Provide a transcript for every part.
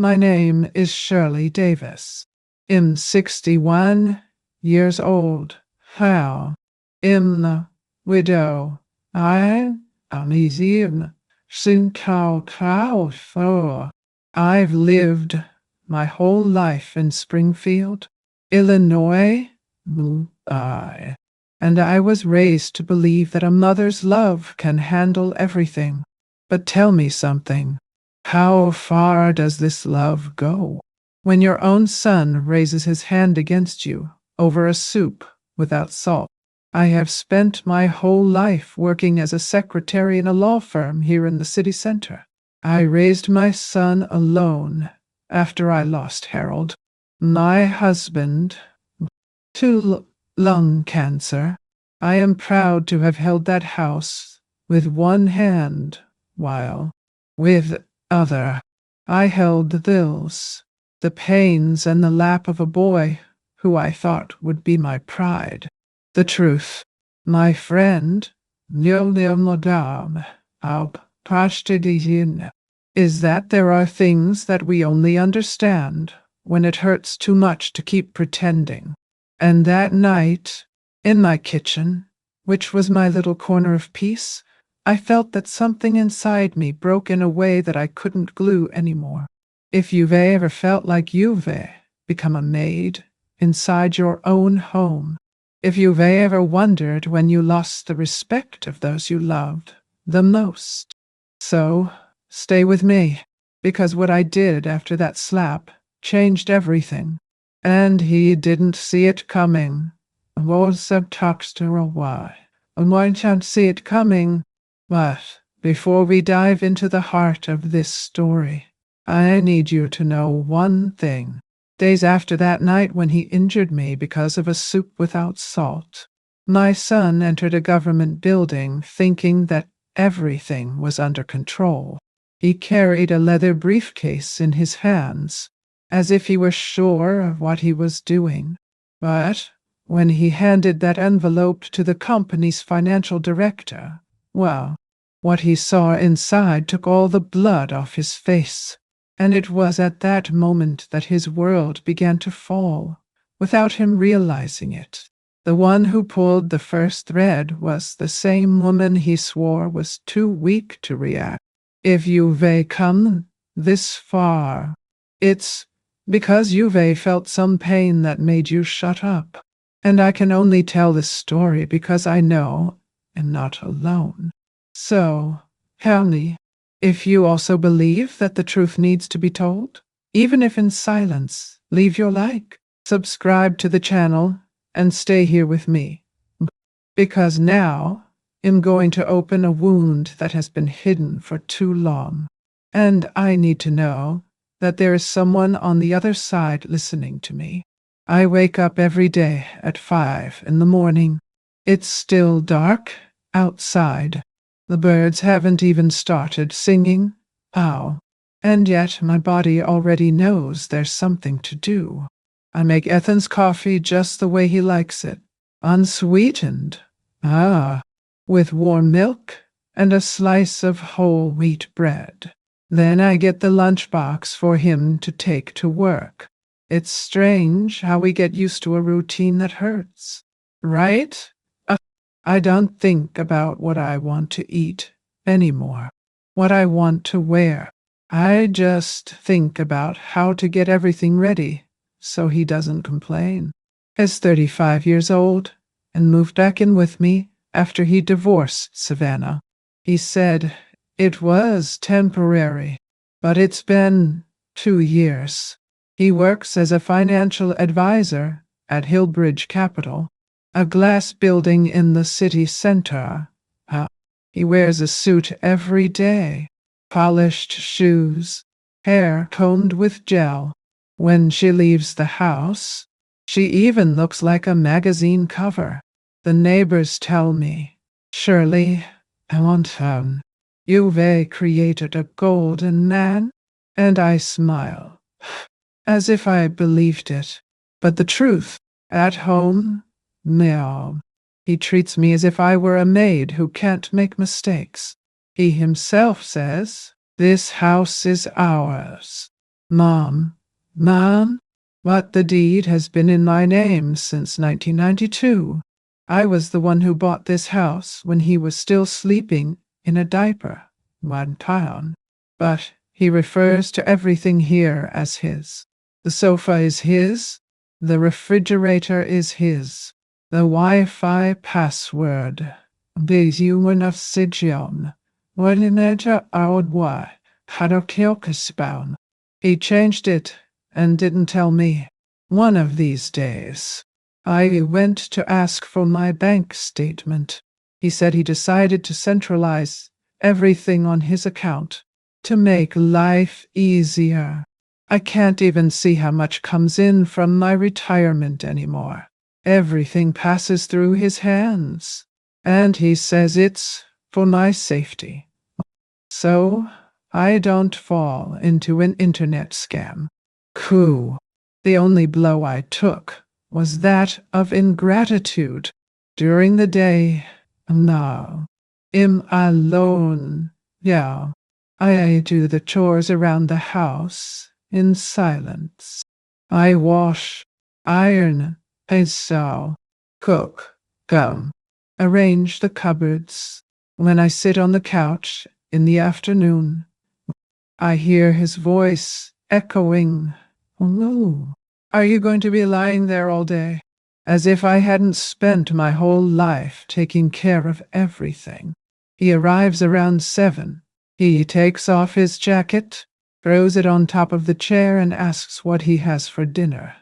My name is Shirley Davis. I'm 61 years old. How? I'm the widow. I am easy and for. I've lived my whole life in Springfield, Illinois. And I was raised to believe that a mother's love can handle everything. But tell me something. How far does this love go? When your own son raises his hand against you over a soup without salt. I have spent my whole life working as a secretary in a law firm here in the city center. I raised my son alone after I lost Harold, my husband, to lung cancer. I am proud to have held that house with one hand while with other I held the bills, the pains, and the lap of a boy who I thought would be my pride. The truth, my friend, is that there are things that we only understand when it hurts too much to keep pretending. And that night, in my kitchen, which was my little corner of peace, I felt that something inside me broke in a way that I couldn't glue anymore. If you've ever felt like you've become a maid inside your own home, if you've ever wondered when you lost the respect of those you loved the most. So, stay with me, because what I did after that slap changed everything. And he didn't see it coming. Was talks to a why. And why can't see it coming? But before we dive into the heart of this story, I need you to know one thing. Days after that night when he injured me because of a soup without salt, my son entered a government building thinking that everything was under control. He carried a leather briefcase in his hands, as if he were sure of what he was doing. But when he handed that envelope to the company's financial director, well, what he saw inside took all the blood off his face. And it was at that moment that his world began to fall, without him realizing it. The one who pulled the first thread was the same woman he swore was too weak to react. If you've come this far, it's because you've felt some pain that made you shut up. And I can only tell this story because I know I'm not alone. So, tell me, if you also believe that the truth needs to be told, even if in silence, leave your like, subscribe to the channel, and stay here with me. Because now, I'm going to open a wound that has been hidden for too long. And I need to know that there is someone on the other side listening to me. I wake up every day at 5 in the morning. It's still dark outside. The birds haven't even started singing. Ow. And yet my body already knows there's something to do. I make Ethan's coffee just the way he likes it. Unsweetened. With warm milk and a slice of whole wheat bread. Then I get the lunchbox for him to take to work. It's strange how we get used to a routine that hurts, right? I don't think about what I want to eat anymore, what I want to wear. I just think about how to get everything ready so he doesn't complain. He's 35 years old and moved back in with me after he divorced Savannah. He said it was temporary, but it's been 2 years. He works as a financial advisor at Hillbridge Capital, a glass building in the city center. He wears a suit every day, polished shoes, hair combed with gel. When she leaves the house, she even looks like a magazine cover. The neighbors tell me, Shirley, you've created a golden man. And I smile, as if I believed it. But the truth, at home, meow. He treats me as if I were a maid who can't make mistakes. He himself says, this house is ours. Mom, Mom, but the deed has been in my name since 1992. I was the one who bought this house when he was still sleeping in a diaper one time. But he refers to everything here as his. The sofa is his. The refrigerator is his. The Wi-Fi password. The human of Sigion. What in nature out why? Had a kilkespound. He changed it and didn't tell me. One of these days, I went to ask for my bank statement. He said he decided to centralize everything on his account to make life easier. I can't even see how much comes in from my retirement anymore. Everything passes through his hands, and he says it's for my safety. So I don't fall into an internet scam. Coup. The only blow I took was that of ingratitude. During the day, no. I'm alone. Yeah. I do the chores around the house in silence. I wash, iron, I sew, cook, gum, arrange the cupboards. When I sit on the couch in the afternoon, I hear his voice echoing, "Hello, are you going to be lying there all day?" As if I hadn't spent my whole life taking care of everything. He arrives around 7. He takes off his jacket, throws it on top of the chair, and asks what he has for dinner.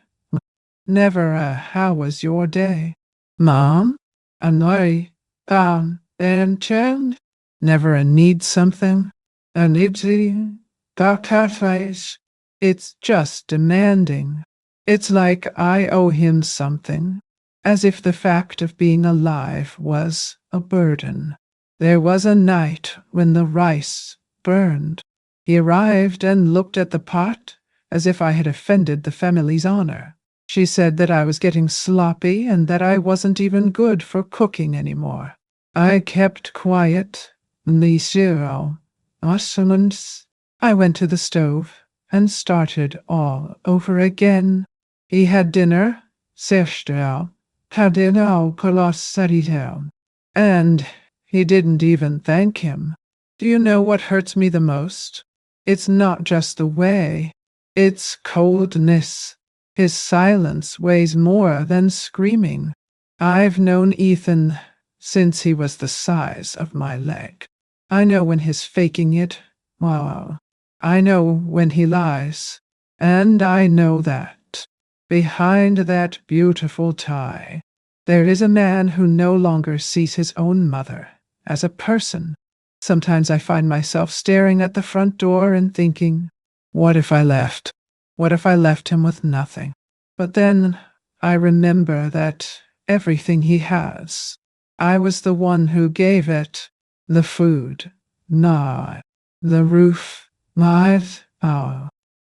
Never a "how was your day?" Mom? Annoy? And child? Never a "need something?" A "need to?" Doctor face. It's just demanding. It's like I owe him something, as if the fact of being alive was a burden. There was a night when the rice burned. He arrived and looked at the pot as if I had offended the family's honor. She said that I was getting sloppy and that I wasn't even good for cooking anymore. I kept quiet. The zero. Excellence. I went to the stove and started all over again. He had dinner, seshtel, had dinner colossaritel, and he didn't even thank him. Do you know what hurts me the most? It's not just the way, it's coldness. His silence weighs more than screaming. I've known Ethan since he was the size of my leg. I know when he's faking it. Wow. I know when he lies. And I know that behind that beautiful tie, there is a man who no longer sees his own mother as a person. Sometimes I find myself staring at the front door and thinking, what if I left? What if I left him with nothing? But then I remember that everything he has, I was the one who gave it. The food, not the roof, not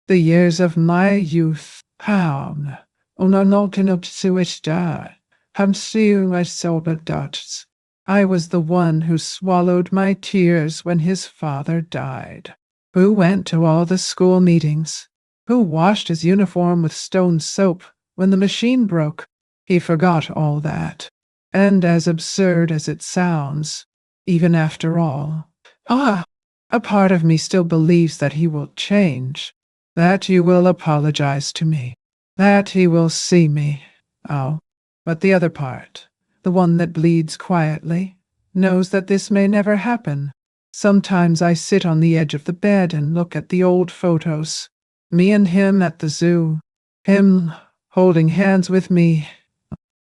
the years of my youth. How? I was the one who swallowed my tears when his father died, who went to all the school meetings, who washed his uniform with stone soap when the machine broke. He forgot all that. And as absurd as it sounds, even after all, a part of me still believes that he will change, that he will apologize to me, that he will see me. But the other part, the one that bleeds quietly, knows that this may never happen. Sometimes I sit on the edge of the bed and look at the old photos. Me and him at the zoo. Him holding hands with me,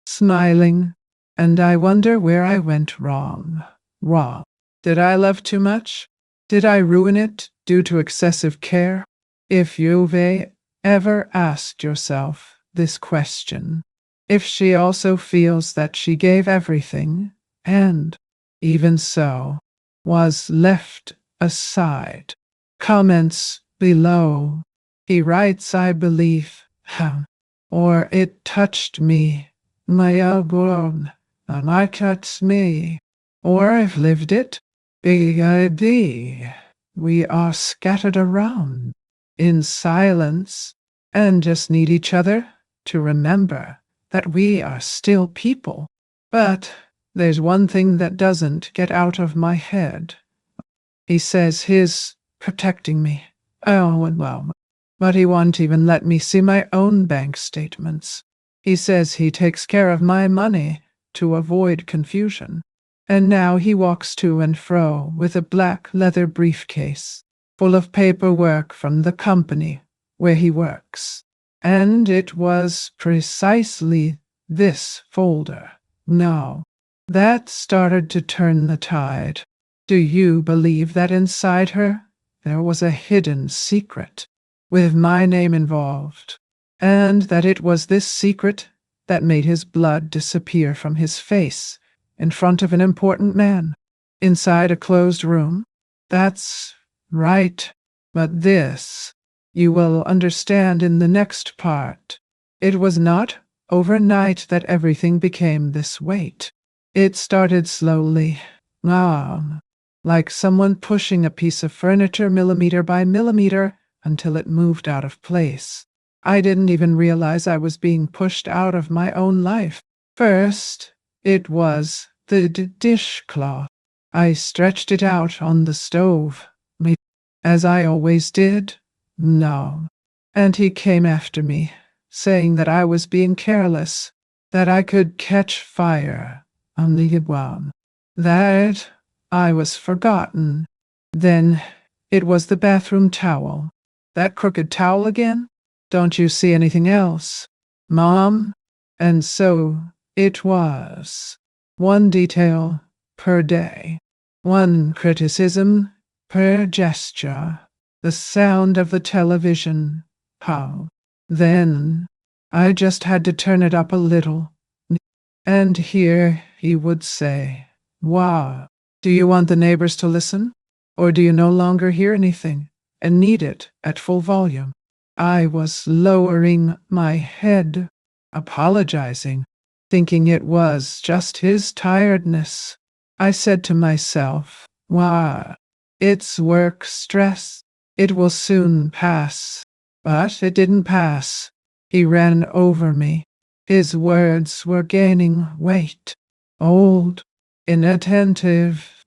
smiling. And I wonder where I went wrong. Wrong. Did I love too much? Did I ruin it due to excessive care? If you've ever asked yourself this question, if she also feels that she gave everything, and, even so, was left aside. Comments below. He writes, I believe, or it touched me, my elbow, and I touched me, or I've lived it, big idea. We are scattered around in silence, and just need each other to remember that we are still people. But there's one thing that doesn't get out of my head. He says he's protecting me. Oh, and well, but he won't even let me see my own bank statements. He says he takes care of my money to avoid confusion. And now he walks to and fro with a black leather briefcase full of paperwork from the company where he works. And it was precisely this folder. No, that started to turn the tide. Do you believe that inside her there was a hidden secret with my name involved, and that it was this secret that made his blood disappear from his face in front of an important man inside a closed room? That's right. But this, you will understand in the next part. It was not overnight that everything became this weight. It started slowly, like someone pushing a piece of furniture millimeter by millimeter until it moved out of place. I didn't even realize I was being pushed out of my own life. First, it was the dishcloth. I stretched it out on the stove, as I always did. No. And he came after me, saying that I was being careless, that I could catch fire on the one, that I was forgotten. Then it was the bathroom towel. That crooked towel again? Don't you see anything else, Mom? And so it was. One detail per day. One criticism per gesture. The sound of the television. How? Then I just had to turn it up a little. And here he would say, "Wow, do you want the neighbors to listen? Or do you no longer hear anything and need it at full volume?" I was lowering my head, apologizing, thinking it was just his tiredness. I said to myself, "Wow, it's work stress. It will soon pass." But it didn't pass. He ran over me. His words were gaining weight. Old, inattentive,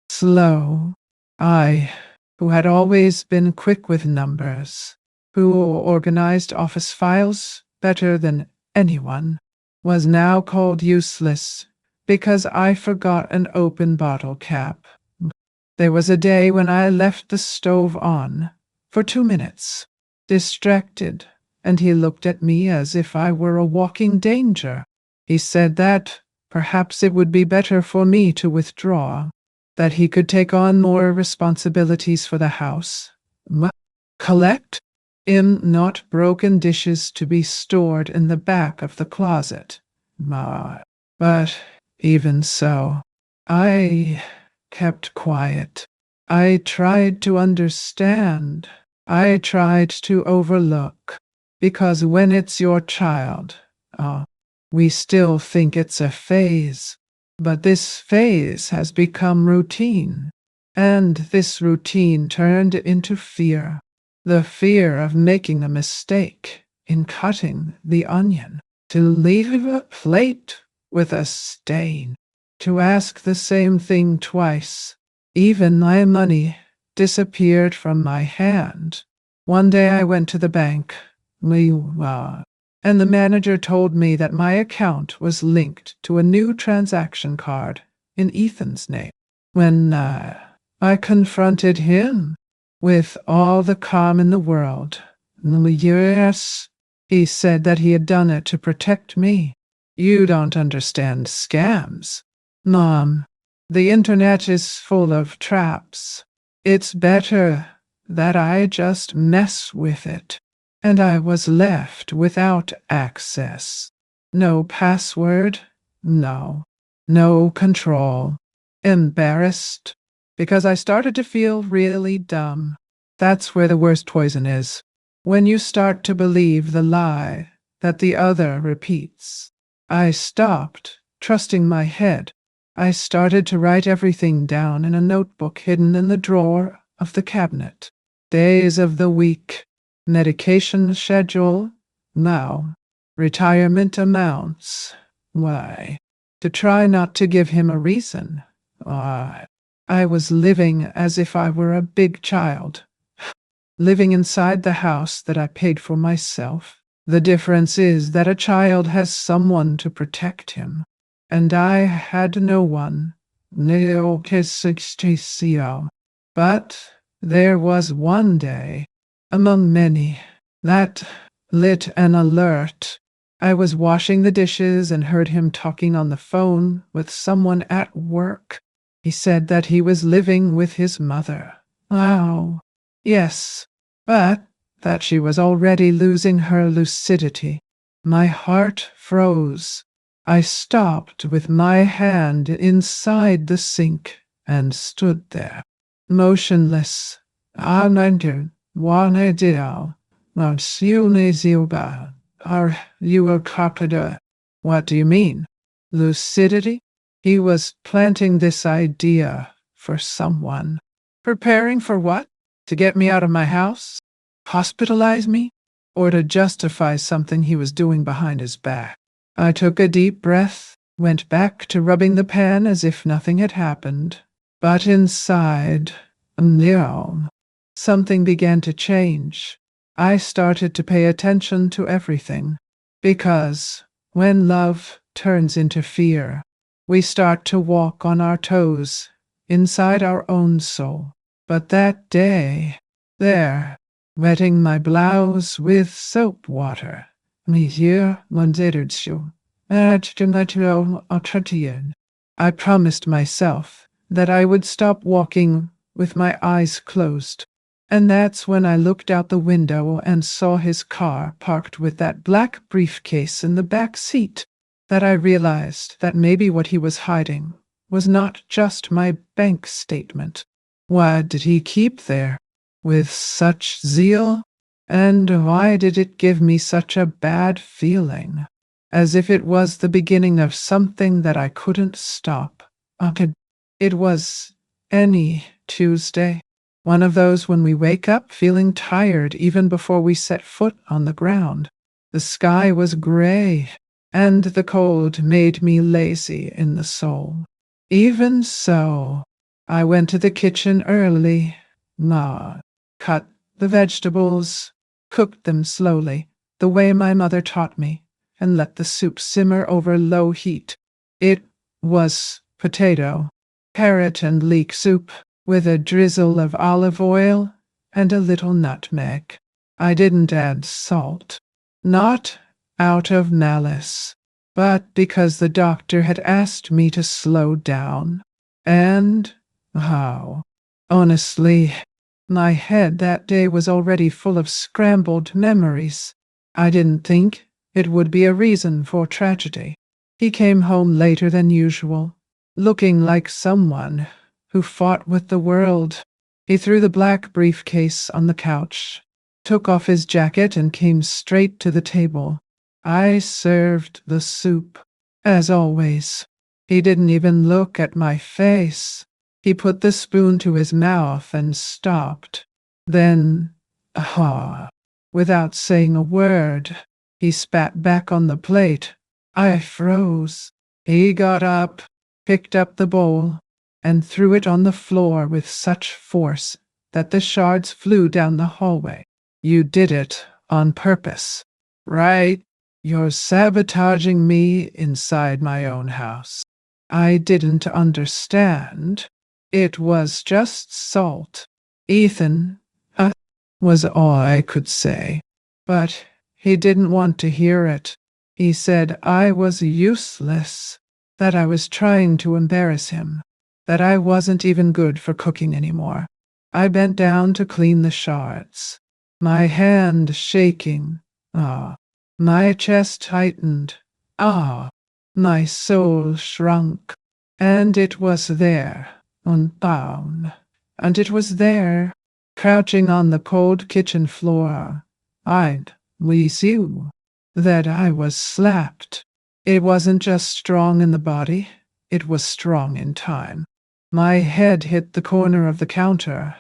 slow. I, who had always been quick with numbers, who organized office files better than anyone, was now called useless because I forgot an open bottle cap. There was a day when I left the stove on for 2 minutes, distracted, and he looked at me as if I were a walking danger. He said that perhaps it would be better for me to withdraw, that he could take on more responsibilities for the house, collect not broken dishes to be stored in the back of the closet. But even so, I kept quiet. I tried to understand. I tried to overlook. Because when it's your child, we still think it's a phase. But this phase has become routine. And this routine turned into fear. The fear of making a mistake in cutting the onion. To leave a plate with a stain. To ask the same thing twice. Even my money disappeared from my hand. One day I went to the bank, and the manager told me that my account was linked to a new transaction card in Ethan's name. When I confronted him with all the calm in the world, yes, he said that he had done it to protect me. You don't understand scams, Mom. The internet is full of traps. It's better that I just mess with it. And I was left without access. No password, no control. Embarrassed, because I started to feel really dumb. That's where the worst poison is. When you start to believe the lie that the other repeats. I stopped trusting my head. I started to write everything down in a notebook hidden in the drawer of the cabinet. days of the week, medication schedule, now, retirement amounts. Why? To try not to give him a reason. Why? I was living as if I were a big child, living inside the house that I paid for myself. The difference is that a child has someone to protect him, and I had no one. But there was one day, among many, that lit an alert. I was washing the dishes and heard him talking on the phone with someone at work. He said that he was living with his mother. Oh, yes, but that she was already losing her lucidity. My heart froze. I stopped with my hand inside the sink and stood there, motionless. What do you mean? Lucidity? He was planting this idea for someone. Preparing for what? To get me out of my house? Hospitalize me? Or to justify something he was doing behind his back? I took a deep breath, went back to rubbing the pan as if nothing had happened. But inside, something began to change. I started to pay attention to everything. Because when love turns into fear, we start to walk on our toes inside our own soul. But that day, there, wetting my blouse with soap water, I promised myself that I would stop walking with my eyes closed. And that's when I looked out the window and saw his car parked with that black briefcase in the back seat, that I realized that maybe what he was hiding was not just my bank statement. Why did he keep there with such zeal? And why did it give me such a bad feeling? As if it was the beginning of something that I couldn't stop. It was any Tuesday. One of those when we wake up feeling tired even before we set foot on the ground. The sky was gray, and the cold made me lazy in the soul. Even so, I went to the kitchen early, cut the vegetables, cooked them slowly, the way my mother taught me, and let the soup simmer over low heat. It was potato, carrot, and leek soup, with a drizzle of olive oil and a little nutmeg. I didn't add salt, not out of malice, but because the doctor had asked me to slow down. And honestly, my head that day was already full of scrambled memories. I didn't think it would be a reason for tragedy. He came home later than usual, looking like someone who fought with the world. He threw the black briefcase on the couch, took off his jacket, and came straight to the table. I served the soup, as always. He didn't even look at my face. He put the spoon to his mouth and stopped. Then, without saying a word, he spat back on the plate. I froze. He got up, picked up the bowl, and threw it on the floor with such force that the shards flew down the hallway. You did it on purpose, right? You're sabotaging me inside my own house. I didn't understand. It was just salt. Ethan, was all I could say. But he didn't want to hear it. He said I was useless, that I was trying to embarrass him, that I wasn't even good for cooking anymore. I bent down to clean the shards, my hand shaking. My chest tightened. My soul shrunk. And it was there, unbound. And it was there, crouching on the cold kitchen floor. We see that I was slapped. It wasn't just strong in the body, it was strong in time. My head hit the corner of the counter.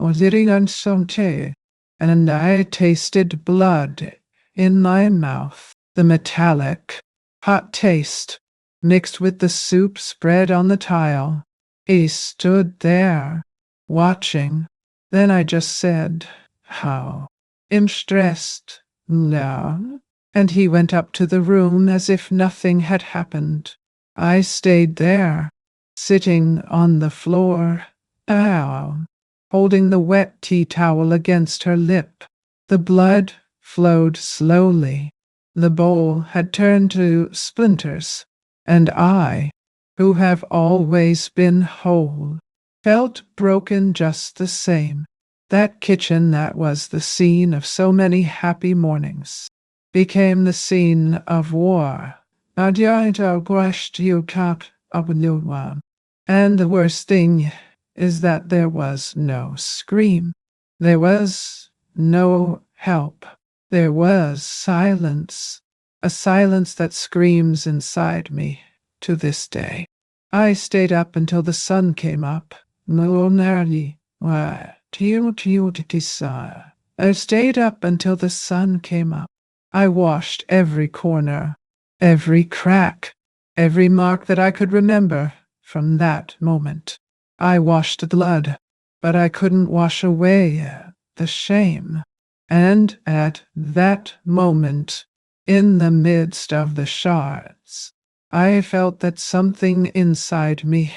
was it unsalted, and I tasted blood in my mouth. The metallic, hot taste mixed with the soup spread on the tile. He stood there, watching. Then I just said, "How? I'm stressed." "No." And he went up to the room as if nothing had happened. I stayed there, sitting on the floor, holding the wet tea towel against her lip. The blood flowed slowly. The bowl had turned to splinters, and I, who have always been whole, felt broken just the same. That kitchen that was the scene of so many happy mornings became the scene of war. And the worst thing is that there was no scream. There was no help. There was silence, a silence that screams inside me to this day. I stayed up until the sun came up. I stayed up until the sun came up. I washed every corner, every crack, every mark that I could remember from that moment. I washed the blood, but I couldn't wash away the shame. And at that moment, in the midst of the shards, I felt that something inside me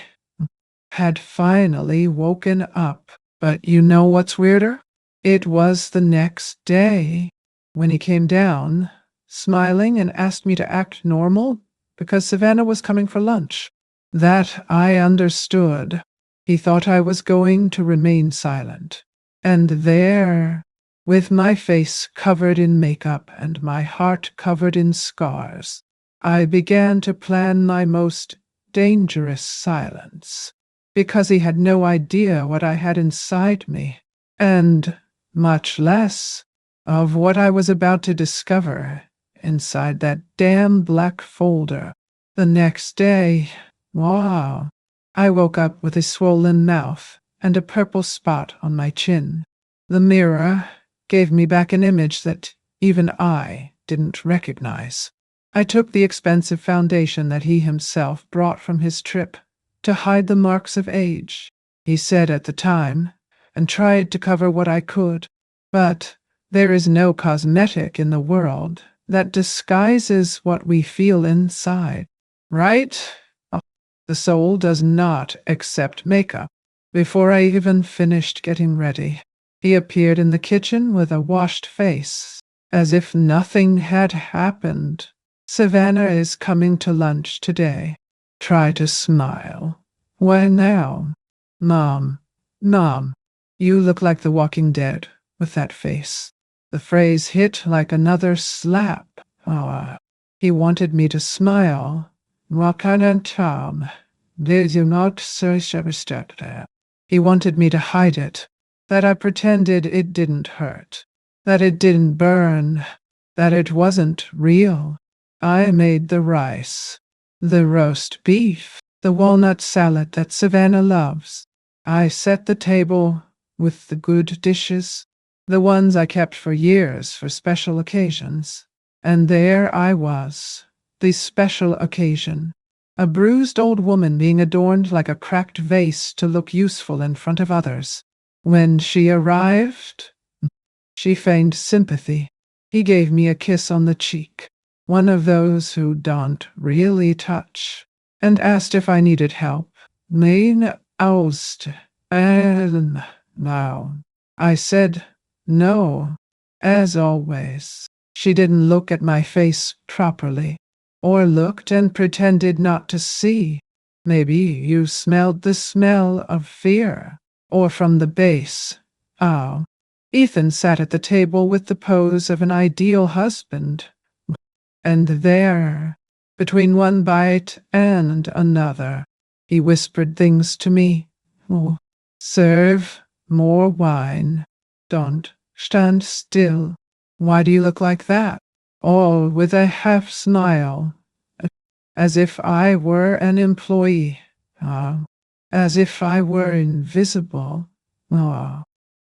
had finally woken up. But you know what's weirder? It was the next day when he came down, smiling, and asked me to act normal because Savannah was coming for lunch. That I understood. He thought I was going to remain silent. And there, with my face covered in makeup and my heart covered in scars, I began to plan my most dangerous silence, because he had no idea what I had inside me, and much less of what I was about to discover inside that damn black folder. The next day, wow, I woke up with a swollen mouth and a purple spot on my chin. The mirror gave me back an image that even I didn't recognize. I took the expensive foundation that he himself brought from his trip to hide the marks of age, he said at the time, and tried to cover what I could. But there is no cosmetic in the world that disguises what we feel inside, right? The soul does not accept makeup. Before I even finished getting ready, he appeared in the kitchen with a washed face, as if nothing had happened. "Savannah is coming to lunch today. Try to smile." "Why now?" Mom, you look like the Walking Dead with that face." The phrase hit like another slap. He wanted me to smile. Tom, did you not say that? He wanted me to hide it, that I pretended it didn't hurt, that it didn't burn, that it wasn't real. I made the rice, the roast beef, the walnut salad that Savannah loves. I set the table with the good dishes, the ones I kept for years for special occasions. And there I was, the special occasion, a bruised old woman being adorned like a cracked vase to look useful in front of others. When she arrived, she feigned sympathy. He gave me a kiss on the cheek, one of those who don't really touch, and asked if I needed help. "Main oust, and now." I said no, as always. She didn't look at my face properly, or looked and pretended not to see. "Maybe you smelled the smell of fear, or from the base." Oh. Ethan sat at the table with the pose of an ideal husband. And there, between one bite and another, he whispered things to me. "Oh, serve more wine. Don't stand still. Why do you look like that?" All with a half smile, as if I were an employee, as if I were invisible.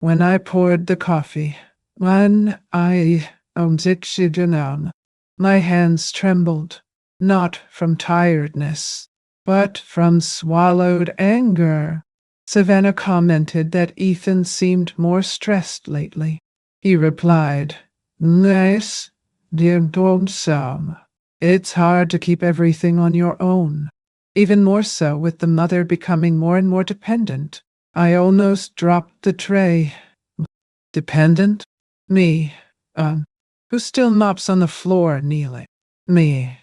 When I poured the coffee, when I it down, my hands trembled, not from tiredness, but from swallowed anger. Savannah commented that Ethan seemed more stressed lately. He replied, "Nice, dear, don't Sam. It's hard to keep everything on your own, even more so with the mother becoming more and more dependent." I almost dropped the tray. Dependent? Me. Who still mops on the floor kneeling? Me.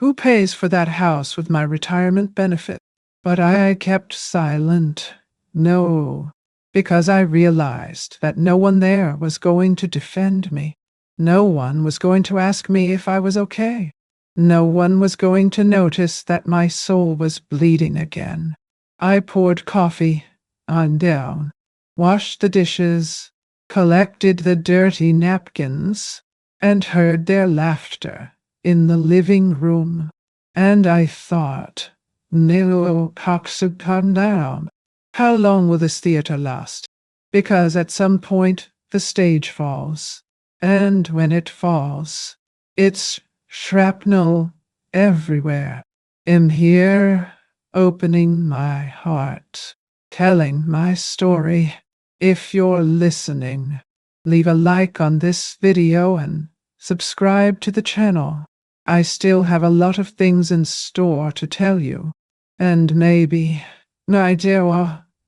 Who pays for that house with my retirement benefit? But I kept silent. No, because I realized that no one there was going to defend me. No one was going to ask me if I was okay. No one was going to notice that my soul was bleeding again. I poured coffee on down, washed the dishes, collected the dirty napkins, and heard their laughter in the living room. And I thought, "No, Coxswain, calm down. How long will this theater last? Because at some point the stage falls. And when it falls, it's shrapnel everywhere. I'm here, opening my heart, telling my story. If you're listening, leave a like on this video and subscribe to the channel. I still have a lot of things in store to tell you. And maybe,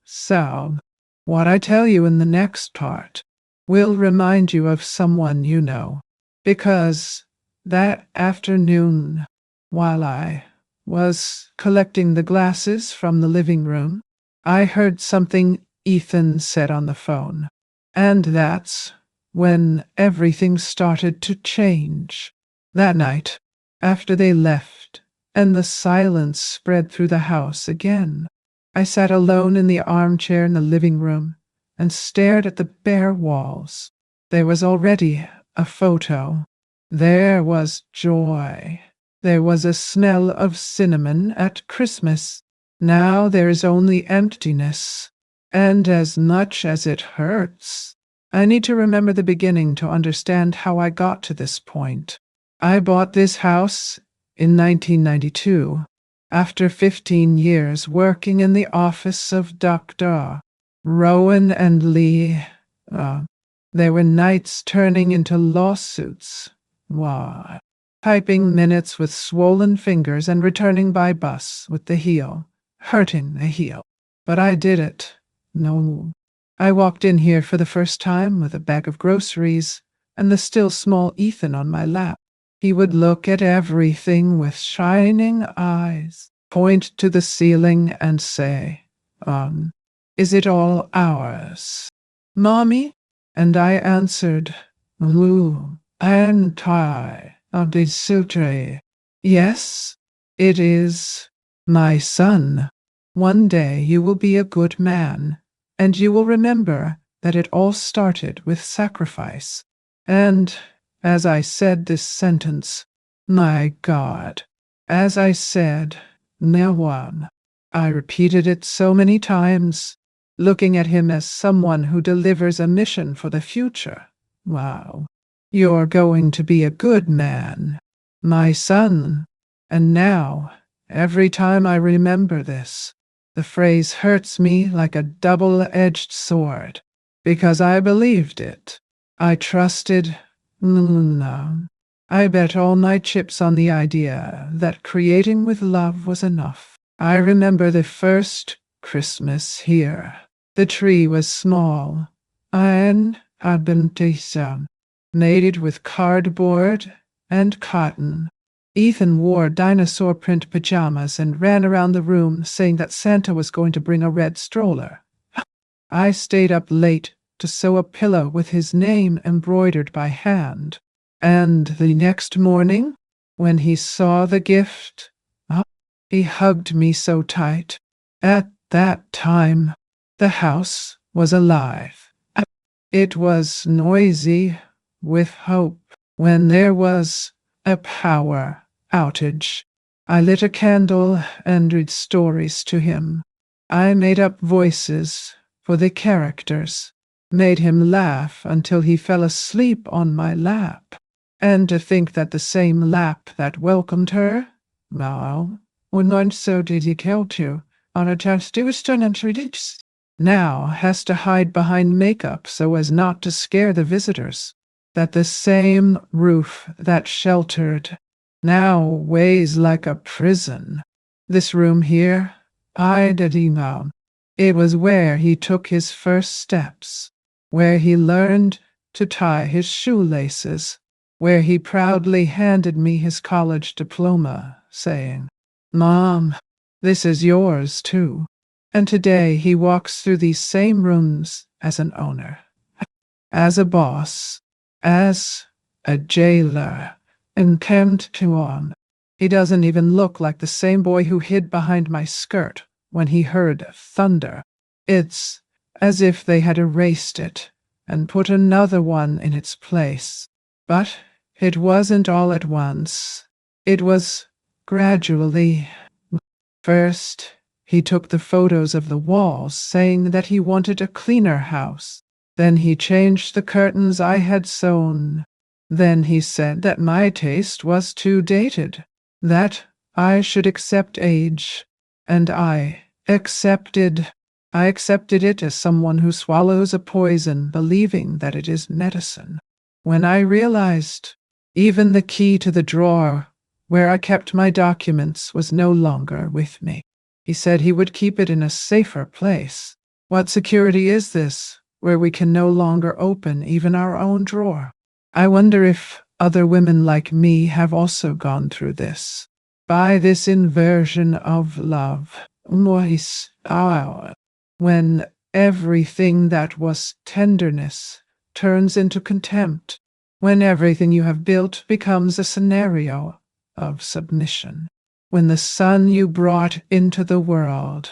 so, what I tell you in the next part will remind you of someone you know. Because that afternoon, while I was collecting the glasses from the living room, I heard something Ethan said on the phone. And that's when everything started to change. That night, after they left, and the silence spread through the house again, I sat alone in the armchair in the living room and stared at the bare walls. There was already a photo. There was joy. There was a smell of cinnamon at Christmas. Now there is only emptiness. And as much as it hurts, I need to remember the beginning to understand how I got to this point. I bought this house in 1992, after 15 years working in the office of Dr. Rowan and Lee. There were nights turning into lawsuits. Typing minutes with swollen fingers and returning by bus with the heel, hurting the heel. But I did it. No. I walked in here for the first time with a bag of groceries and the still small Ethan on my lap. He would look at everything with shining eyes, point to the ceiling and say, "Is it all ours, Mommy?" And I answered, "Lou, anti-sutre. Yes, it is, my son. One day you will be a good man, and you will remember that it all started with sacrifice." And as I said this sentence, my God, as I said, "No one," I repeated it so many times, looking at him as someone who delivers a mission for the future. Wow. You're going to be a good man, my son. And now, every time I remember this, the phrase hurts me like a double-edged sword, because I believed it. I trusted. No. I bet all my chips on the idea that creating with love was enough. I remember the first Christmas here. The tree was small, and had been made with cardboard and cotton. Ethan wore dinosaur print pajamas and ran around the room saying that Santa was going to bring a red stroller. I stayed up late to sew a pillow with his name embroidered by hand. And the next morning, when he saw the gift, he hugged me so tight. At that time, the house was alive. It was noisy with hope. When there was a power outage, I lit a candle and read stories to him. I made up voices for the characters. made him laugh until he fell asleep on my lap. And to think that the same lap that welcomed her, now, so did he kill you, on a just now has to hide behind makeup so as not to scare the visitors. That the same roof that sheltered now weighs like a prison. This room here, I did know. It was where he took his first steps, where he learned to tie his shoelaces, where he proudly handed me his college diploma, saying, "Mom, this is yours too." And today he walks through these same rooms as an owner, as a boss, as a jailer, and camped to on. He doesn't even look like the same boy who hid behind my skirt when he heard thunder. It's as if they had erased it and put another one in its place. But it wasn't all at once. It was gradually. First, he took the photos of the walls, saying that he wanted a cleaner house. Then he changed the curtains I had sewn. Then he said that my taste was too dated, that I should accept age. And I accepted it as someone who swallows a poison believing that it is medicine. When I realized even the key to the drawer where I kept my documents was no longer with me. He said he would keep it in a safer place. What security is this, where we can no longer open even our own drawer? I wonder if other women like me have also gone through this. By this inversion of love, when everything that was tenderness turns into contempt, when everything you have built becomes a scenario of submission, when the son you brought into the world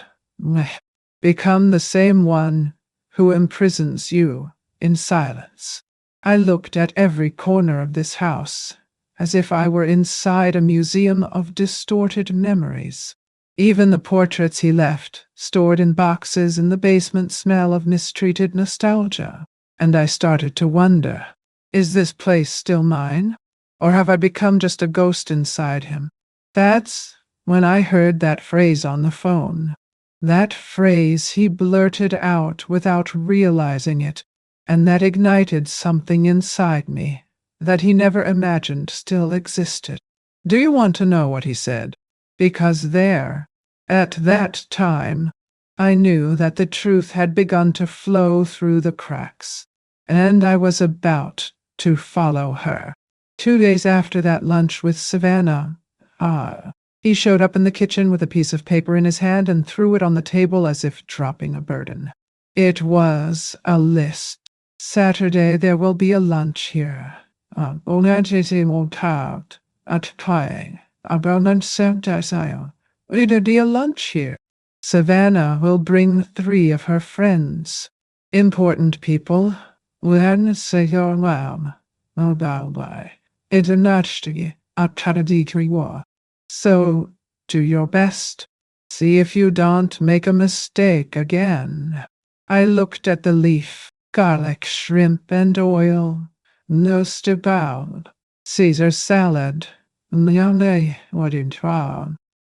become the same one who imprisons you in silence. I looked at every corner of this house as if I were inside a museum of distorted memories. Even the portraits he left, stored in boxes in the basement, smell of mistreated nostalgia. And I started to wonder, is this place still mine? Or have I become just a ghost inside him? That's when I heard that phrase on the phone. That phrase he blurted out without realizing it, and that ignited something inside me that he never imagined still existed. Do you want to know what he said? Because there, at that time, I knew that the truth had begun to flow through the cracks, and I was about to follow her. 2 days after that lunch with Savannah, he showed up in the kitchen with a piece of paper in his hand and threw it on the table as if dropping a burden. It was a list. Saturday there will be a lunch here. A lunch here. Savannah will bring 3 of her friends. Important people. So, do your best. See if you don't make a mistake again. I looked at the leaf. Garlic, shrimp, and oil. No stewed. Caesar salad.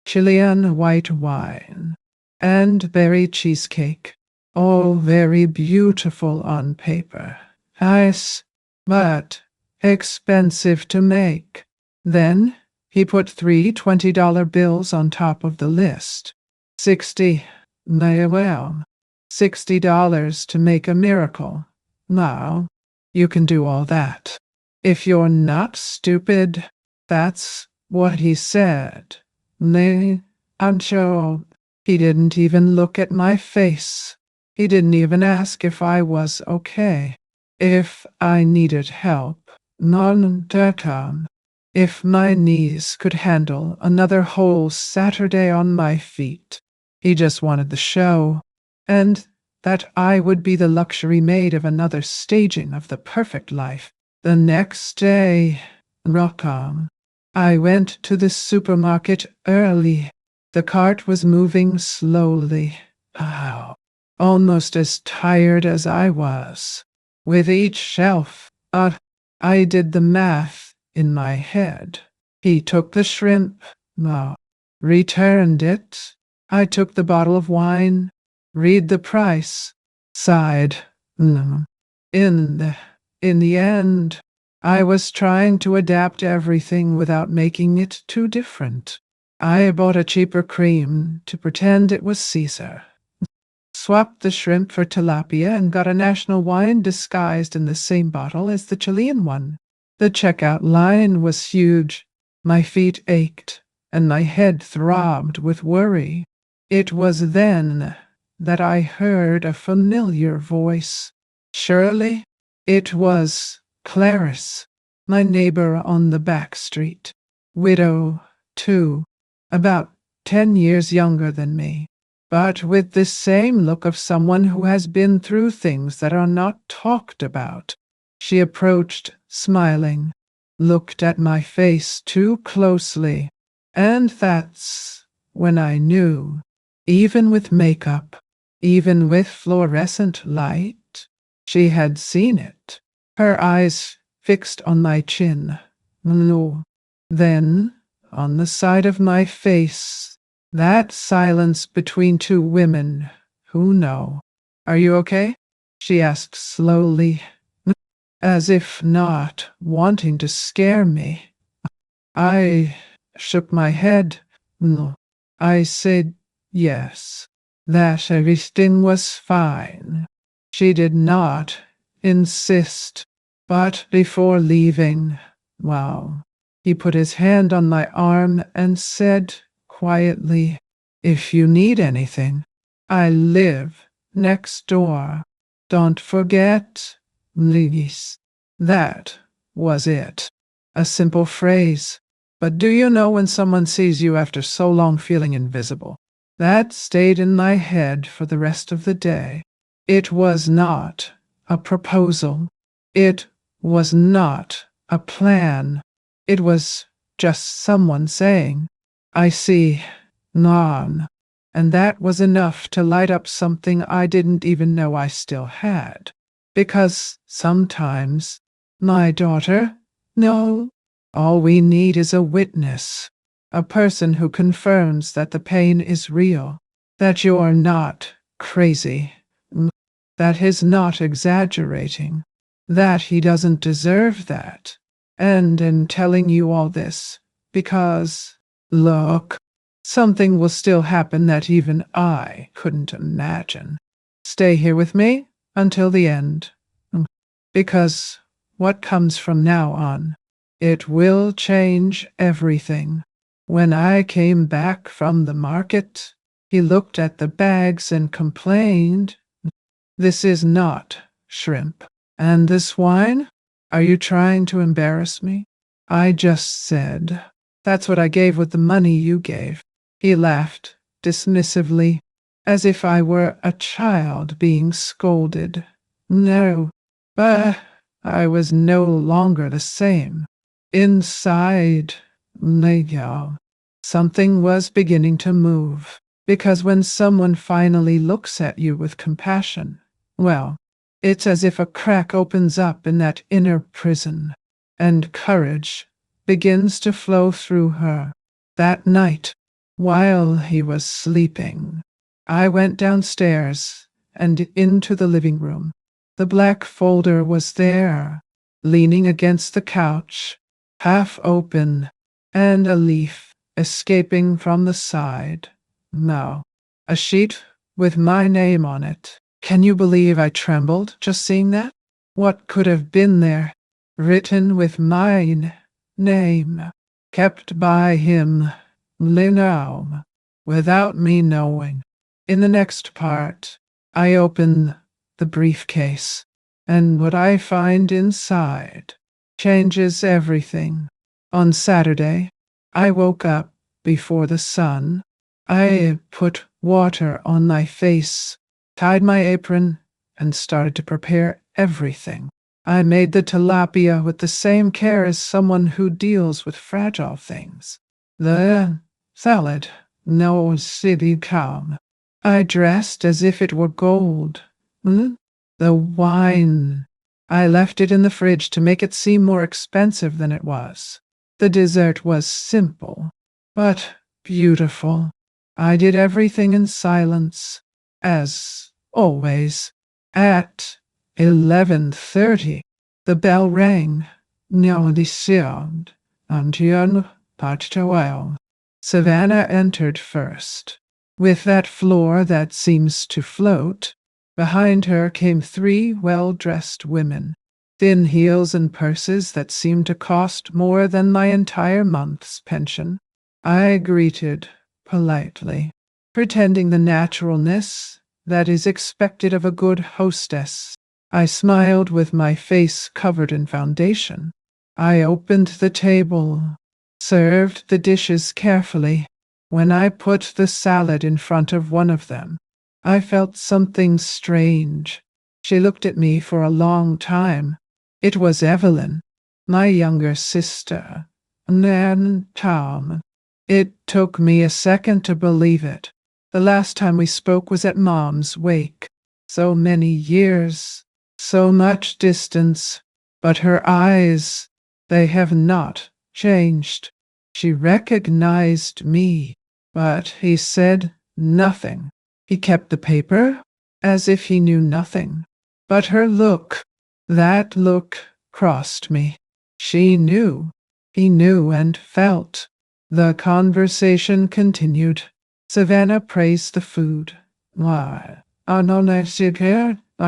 Chilean white wine. And berry cheesecake. All very beautiful on paper. Nice, but expensive to make. Then he put 3 $20 bills on top of the list. $60 to make a miracle. Now, you can do all that. If you're not stupid, that's what he said. I'm sure he didn't even look at my face. He didn't even ask if I was okay. If I needed help. If my knees could handle another whole Saturday on my feet. He just wanted the show, and that I would be the luxury maid of another staging of the perfect life. The next day, I went to the supermarket early. The cart was moving slowly. almost as tired as I was. With each shelf, I did the math in my head. He took the shrimp, returned it. I took the bottle of wine, read the price, sighed. In the, in the end, I was trying to adapt everything without making it too different. I bought a cheaper cream to pretend it was Caesar, swapped the shrimp for tilapia, and got a national wine disguised in the same bottle as the Chilean one. The checkout line was huge. My feet ached, and my head throbbed with worry. It was then that I heard a familiar voice. Shirley? It was Clarice, my neighbor on the back street. Widow, too, about 10 years younger than me, but with the same look of someone who has been through things that are not talked about. She approached, smiling, looked at my face too closely, and that's when I knew, even with makeup, even with fluorescent light, she had seen it. Her eyes fixed on my chin. No. Then, on the side of my face, that silence between two women who know. Are you okay? She asked slowly, as if not wanting to scare me. I shook my head. No. I said yes, that everything was fine. She did not insist, but before leaving, he put his hand on my arm and said quietly, "If you need anything, I live next door. Don't forget, please." That was it. A simple phrase. But do you know when someone sees you after so long feeling invisible? That stayed in my head for the rest of the day. It was not a proposal. It was not a plan. It was just someone saying, "I see, non." And that was enough to light up something I didn't even know I still had. Because sometimes, my daughter, no, all we need is a witness, a person who confirms that the pain is real, that you're not crazy, that he's not exaggerating, that he doesn't deserve that. And in telling you all this, because, look, something will still happen that even I couldn't imagine. Stay here with me until the end, because what comes from now on, it will change everything. When I came back from the market, he looked at the bags and complained, "This is not shrimp. And this wine? Are you trying to embarrass me?" I just said, "That's what I gave with the money you gave." He laughed dismissively, as if I were a child being scolded. No, but I was no longer the same. Inside, something was beginning to move, because when someone finally looks at you with compassion, it's as if a crack opens up in that inner prison, and courage begins to flow through her. That night, while he was sleeping, I went downstairs and into the living room. The black folder was there, leaning against the couch, half open, and a leaf escaping from the side. No, a sheet with my name on it. Can you believe I trembled just seeing that? What could have been there? Written with mine name, kept by him, Linnaum, without me knowing. In the next part, I open the briefcase, and what I find inside changes everything. On Saturday, I woke up before the sun. I put water on my face, tied my apron, and started to prepare everything. I made the tilapia with the same care as someone who deals with fragile things. The salad, no city calm. I dressed as if it were gold. The wine. I left it in the fridge to make it seem more expensive than it was. The dessert was simple, but beautiful. I did everything in silence, as always. At 11:30, the bell rang. No discerned, Antian Pachawel. Savannah entered first. With that floor that seems to float, behind her came three well-dressed women, thin heels and purses that seemed to cost more than my entire month's pension. I greeted politely, pretending the naturalness that is expected of a good hostess. I smiled with my face covered in foundation. I opened the table, served the dishes carefully. When I put the salad in front of one of them, I felt something strange. She looked at me for a long time. It was Evelyn, my younger sister. Nan Tom. It took me a second to believe it. The last time we spoke was at Mom's wake. So many years, so much distance, but her eyes, they have not changed. She recognized me, but he said nothing. He kept the paper as if he knew nothing. But her look, that look crossed me. She knew. He knew and felt. The conversation continued. Savannah praised the food. Why, I don't I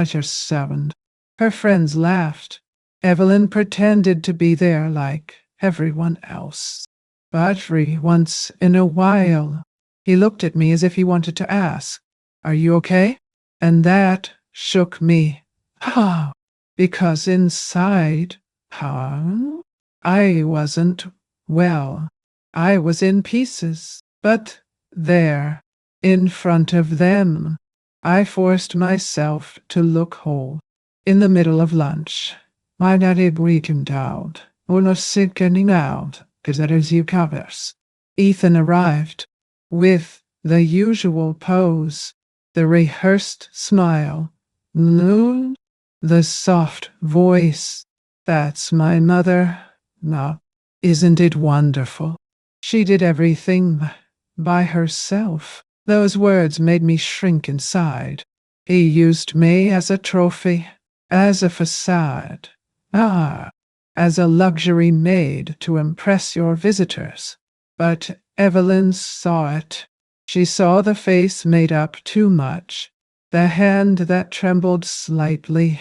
just seven. Her friends laughed. Evelyn pretended to be there like everyone else. But once in a while, he looked at me as if he wanted to ask, "Are you okay?" And that shook me. Ah, because inside, I wasn't well. I was in pieces. But there, in front of them, I forced myself to look whole. In the middle of lunch, my daddy weakened out, almost sickening out, because that is you covers. Ethan arrived, with the usual pose, the rehearsed smile, the soft voice. That's my mother. No, isn't it wonderful? She did everything by herself. Those words made me shrink inside. He used me as a trophy, as a facade, as a luxury maid to impress your visitors. But Evelyn saw it. She saw the face made up too much, the hand that trembled slightly,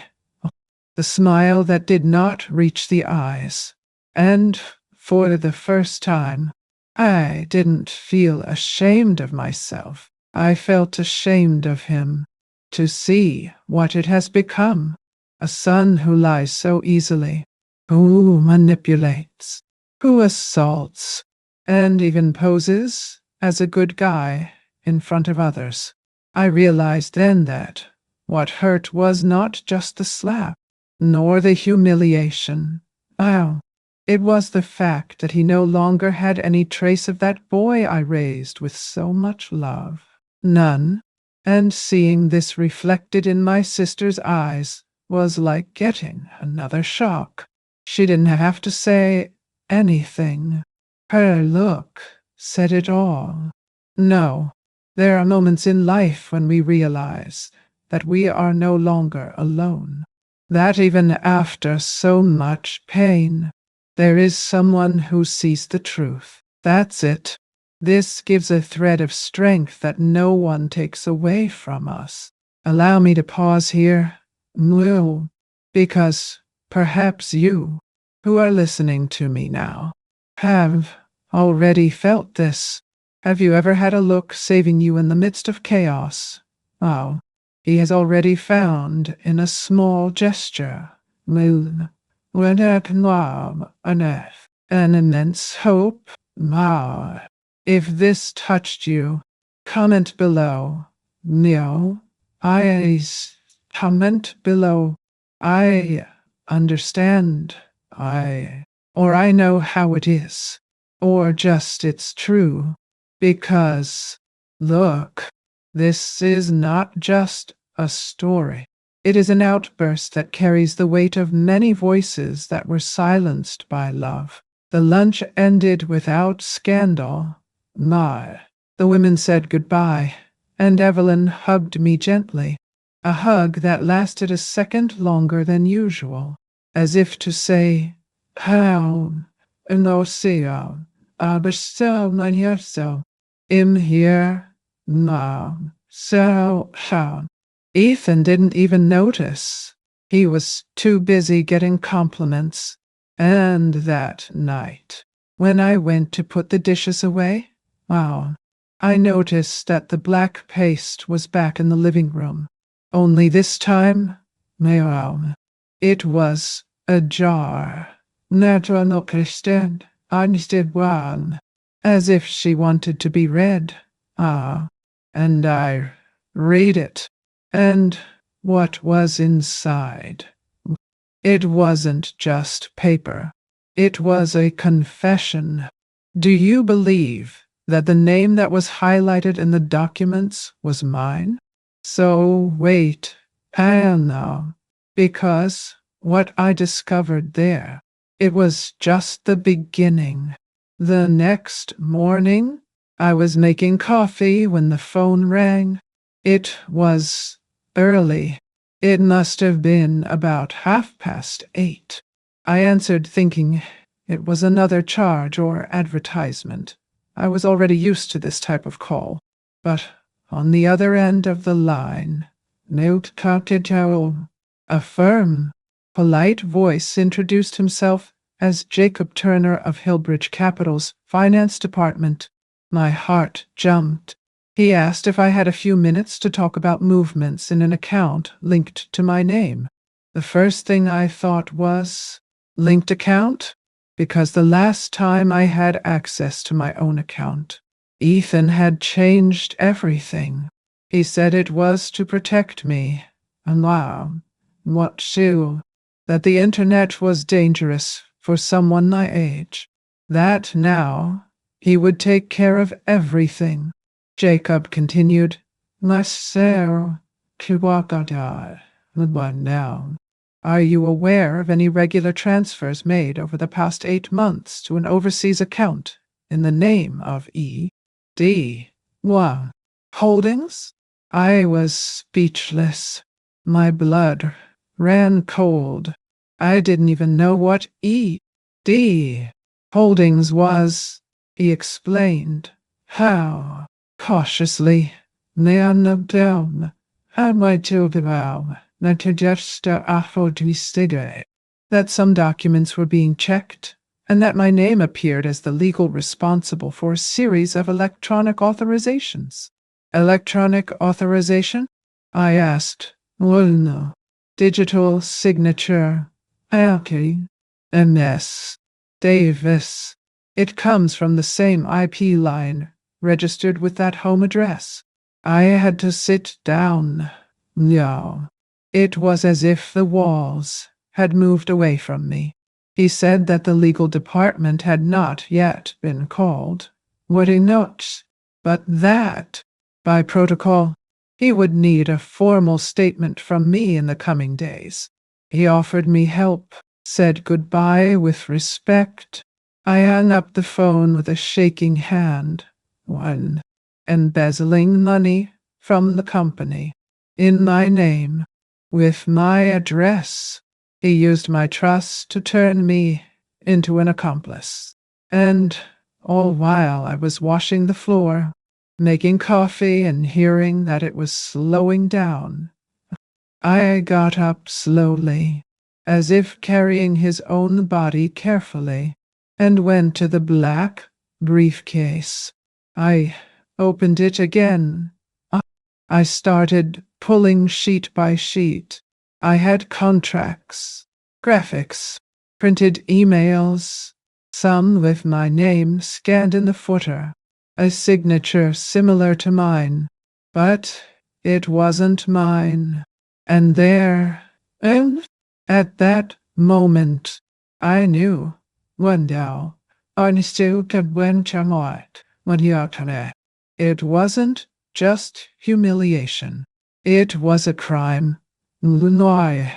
the smile that did not reach the eyes. And for the first time, I didn't feel ashamed of myself. I felt ashamed of him. To see what it has become. A son who lies so easily, who manipulates, who assaults, and even poses as a good guy in front of others. I realized then that what hurt was not just the slap, nor the humiliation. It was the fact that he no longer had any trace of that boy I raised with so much love. None. And seeing this reflected in my sister's eyes was like getting another shock. She didn't have to say anything. Her look said it all. No, there are moments in life when we realize that we are no longer alone. That even after so much pain, there is someone who sees the truth. That's it. This gives a thread of strength that no one takes away from us. Allow me to pause here, because perhaps you, who are listening to me now, have already felt this. Have you ever had a look saving you in the midst of chaos? He has already found in a small gesture, an immense hope. If this touched you, comment below. Comment below. I understand. Or I know how it is. Or just it's true. Because, look, This is not just a story. It is an outburst that carries the weight of many voices that were silenced by love. The lunch ended without scandal. The women said goodbye, and Evelyn hugged me gently, a hug that lasted a second longer than usual, as if to say, "How no see aber so mein so im here no so how." Ethan didn't even notice. He was too busy getting compliments. And that night, when I went to put the dishes away, I noticed that the black paste was back in the living room. Only this time, it was ajar. Natural Christian, understood one, as if she wanted to be read. And I read it. And what was inside? It wasn't just paper. It was a confession. Do you believe that the name that was highlighted in the documents was mine? So wait, and now, because what I discovered there, it was just the beginning. The next morning, I was making coffee when the phone rang. It was early. It must have been about 8:30. I answered thinking it was another charge or advertisement. I was already used to this type of call. But on the other end of the line, a firm, polite voice introduced himself as Jacob Turner of Hillbridge Capital's finance department. My heart jumped. He asked if I had a few minutes to talk about movements in an account linked to my name. The first thing I thought was, linked account? Because the last time I had access to my own account, Ethan had changed everything. He said it was to protect me. And what too? That the internet was dangerous for someone my age. That now he would take care of everything. Jacob continued, now. Are you aware of any regular transfers made over the past 8 months to an overseas account in the name of E.D. Holdings? I was speechless. My blood ran cold. I didn't even know what E.D. Holdings was, he explained. How? Cautiously, down. How might to that some documents were being checked, and that my name appeared as the legal responsible for a series of electronic authorizations. Electronic authorization? I asked. Well, no. Digital signature. Okay. MS. Davis. It comes from the same IP line, registered with that home address. I had to sit down. No. It was as if the walls had moved away from me. He said that the legal department had not yet been called. What he notes, but that, by protocol, he would need a formal statement from me in the coming days. He offered me help, said goodbye with respect. I hung up the phone with a shaking hand. Embezzling money from the company, in my name, with my address. He used my trust to turn me into an accomplice. And all while I was washing the floor, making coffee and hearing that it was slowing down, I got up slowly, as if carrying his own body carefully, and went to the black briefcase. I opened it again. I started pulling sheet by sheet. I had contracts, graphics, printed emails, some with my name scanned in the footer, a signature similar to mine, but it wasn't mine. And there, at that moment, I knew. It wasn't just humiliation. It was a crime. No,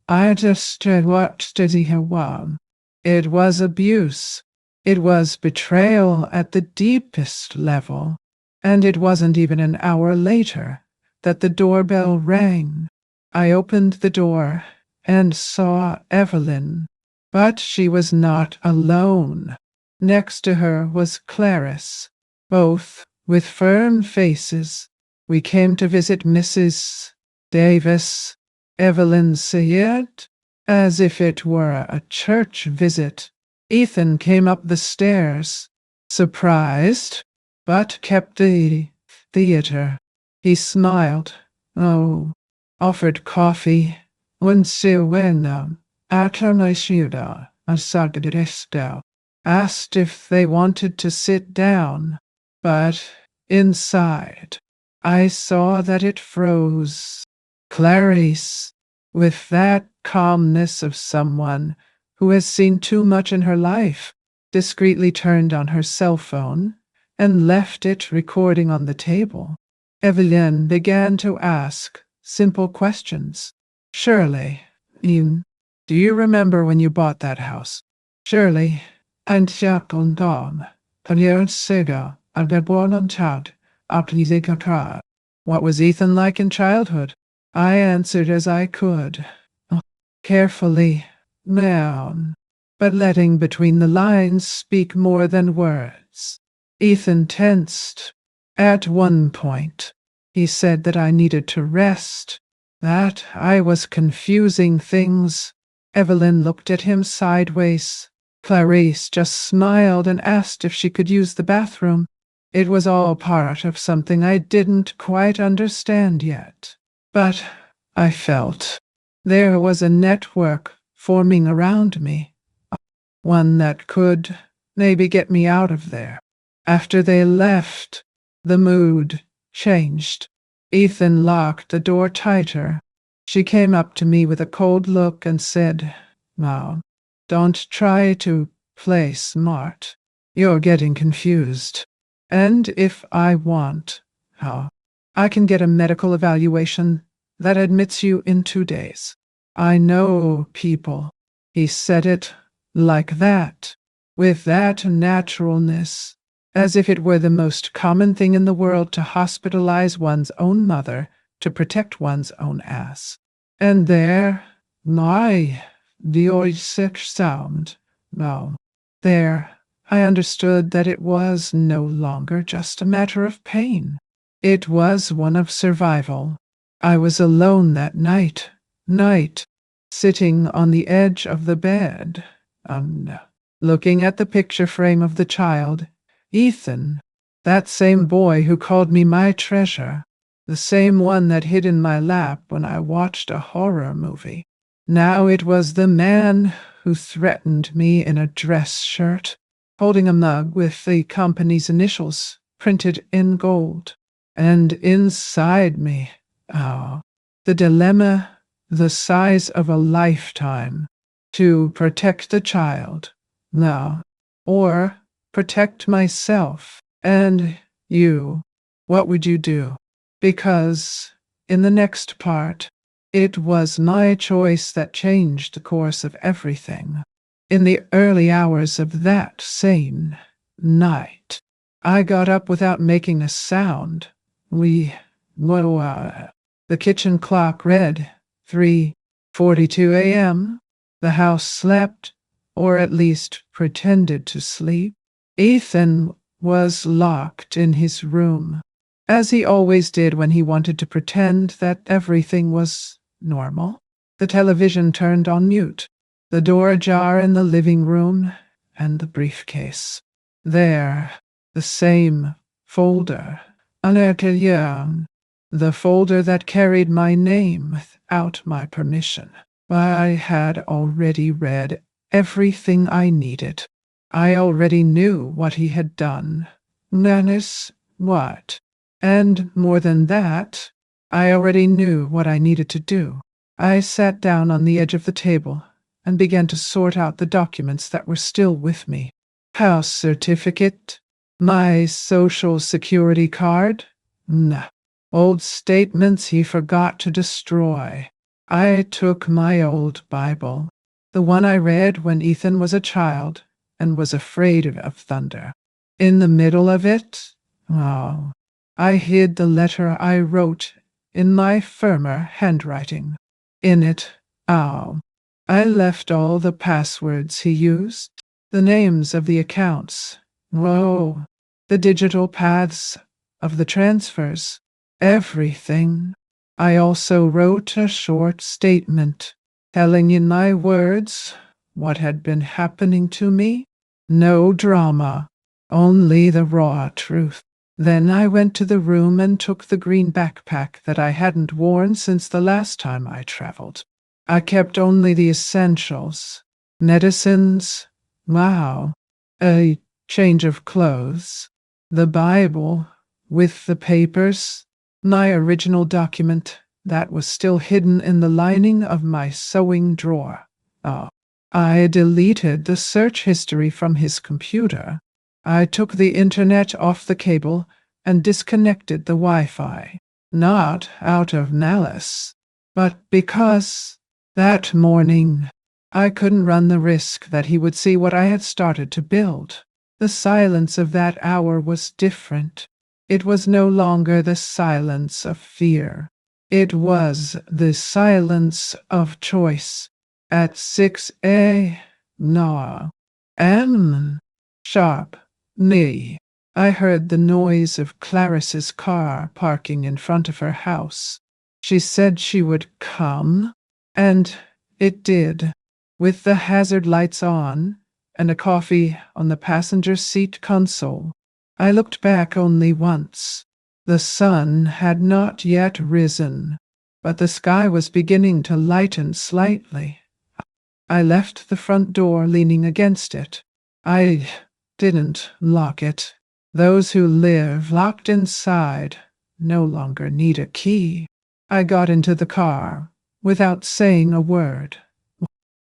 I just watched it one. It was abuse. It was betrayal at the deepest level. And it wasn't even an hour later that the doorbell rang. I opened the door and saw Evelyn, but she was not alone. Next to her was Clarice, both with firm faces. We came to visit Mrs. Davis, Evelyn said, as if it were a church visit. Ethan came up the stairs, surprised, but kept the theater. He smiled. Oh, offered coffee. When Silvena, Atomashida, Asagadiresto, asked if they wanted to sit down, but inside, I saw that it froze. Clarice, with that calmness of someone who has seen too much in her life, discreetly turned on her cell phone and left it recording on the table. Evelyn began to ask simple questions. Shirley, do you remember when you bought that house? Shirley, and Jackal Dom, Tanya Sega, Aldebornantad, Aplizekakar. What was Ethan like in childhood? I answered as I could, carefully, down, but letting between the lines speak more than words. Ethan tensed. At one point, he said that I needed to rest, that I was confusing things. Evelyn looked at him sideways. Clarice just smiled and asked if she could use the bathroom. It was all part of something I didn't quite understand yet. But I felt there was a network forming around me, one that could maybe get me out of there. After they left, the mood changed. Ethan locked the door tighter. She came up to me with a cold look and said, "Now, don't try to play smart. You're getting confused. And if I want, I can get a medical evaluation that admits you in 2 days. I know people." He said it like that, with that naturalness, as if it were the most common thing in the world to hospitalize one's own mother to protect one's own ass. And there, the old sick sound, there, I understood that it was no longer just a matter of pain. It was one of survival. I was alone that night, sitting on the edge of the bed, looking at the picture frame of the child, Ethan, that same boy who called me my treasure, the same one that hid in my lap when I watched a horror movie. Now it was the man who threatened me in a dress shirt, holding a mug with the company's initials printed in gold. And inside me, the dilemma, the size of a lifetime, to protect the child, or protect myself. And you, what would you do? Because in the next part, it was my choice that changed the course of everything. In the early hours of that same night, I got up without making a sound. The kitchen clock read 3:42 a.m. The house slept, or at least pretended to sleep. Ethan was locked in his room, as he always did when he wanted to pretend that everything was normal. The television turned on mute, the door ajar in the living room, and the briefcase. There, the same folder, the folder that carried my name without my permission. I had already read everything I needed. I already knew what he had done. What? And more than that, I already knew what I needed to do. I sat down on the edge of the table and began to sort out the documents that were still with me. House certificate, my social security card, old statements he forgot to destroy. I took my old Bible, the one I read when Ethan was a child and was afraid of thunder. In the middle of it, oh, I hid the letter I wrote in my firmer handwriting. In it, oh, I left all the passwords he used, the names of the accounts, whoa, the digital paths of the transfers, everything. I also wrote a short statement, telling in my words what had been happening to me. No drama, only the raw truth. Then I went to the room and took the green backpack that I hadn't worn since the last time I traveled. I kept only the essentials, medicines, wow, a change of clothes, the Bible with the papers, my original document that was still hidden in the lining of my sewing drawer. Oh, I deleted the search history from his computer. I took the internet off the cable and disconnected the Wi-Fi, not out of malice, but because that morning I couldn't run the risk that he would see what I had started to build. The silence of that hour was different. It was no longer the silence of fear. It was the silence of choice. At 6 a.m. sharp, I heard the noise of Clarice's car parking in front of her house. She said she would come, and it did, with the hazard lights on and a coffee on the passenger seat console. I looked back only once. The sun had not yet risen, but the sky was beginning to lighten slightly. I left the front door leaning against it. I didn't lock it. Those who live locked inside no longer need a key. I got into the car without saying a word.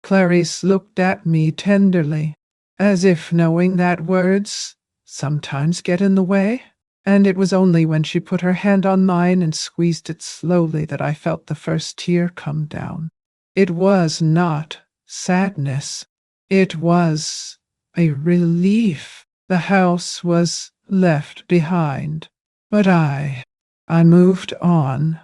Clarice looked at me tenderly, as if knowing that words sometimes get in the way, and it was only when she put her hand on mine and squeezed it slowly that I felt the first tear come down. It was not sadness. It was a relief. The house was left behind, but I moved on.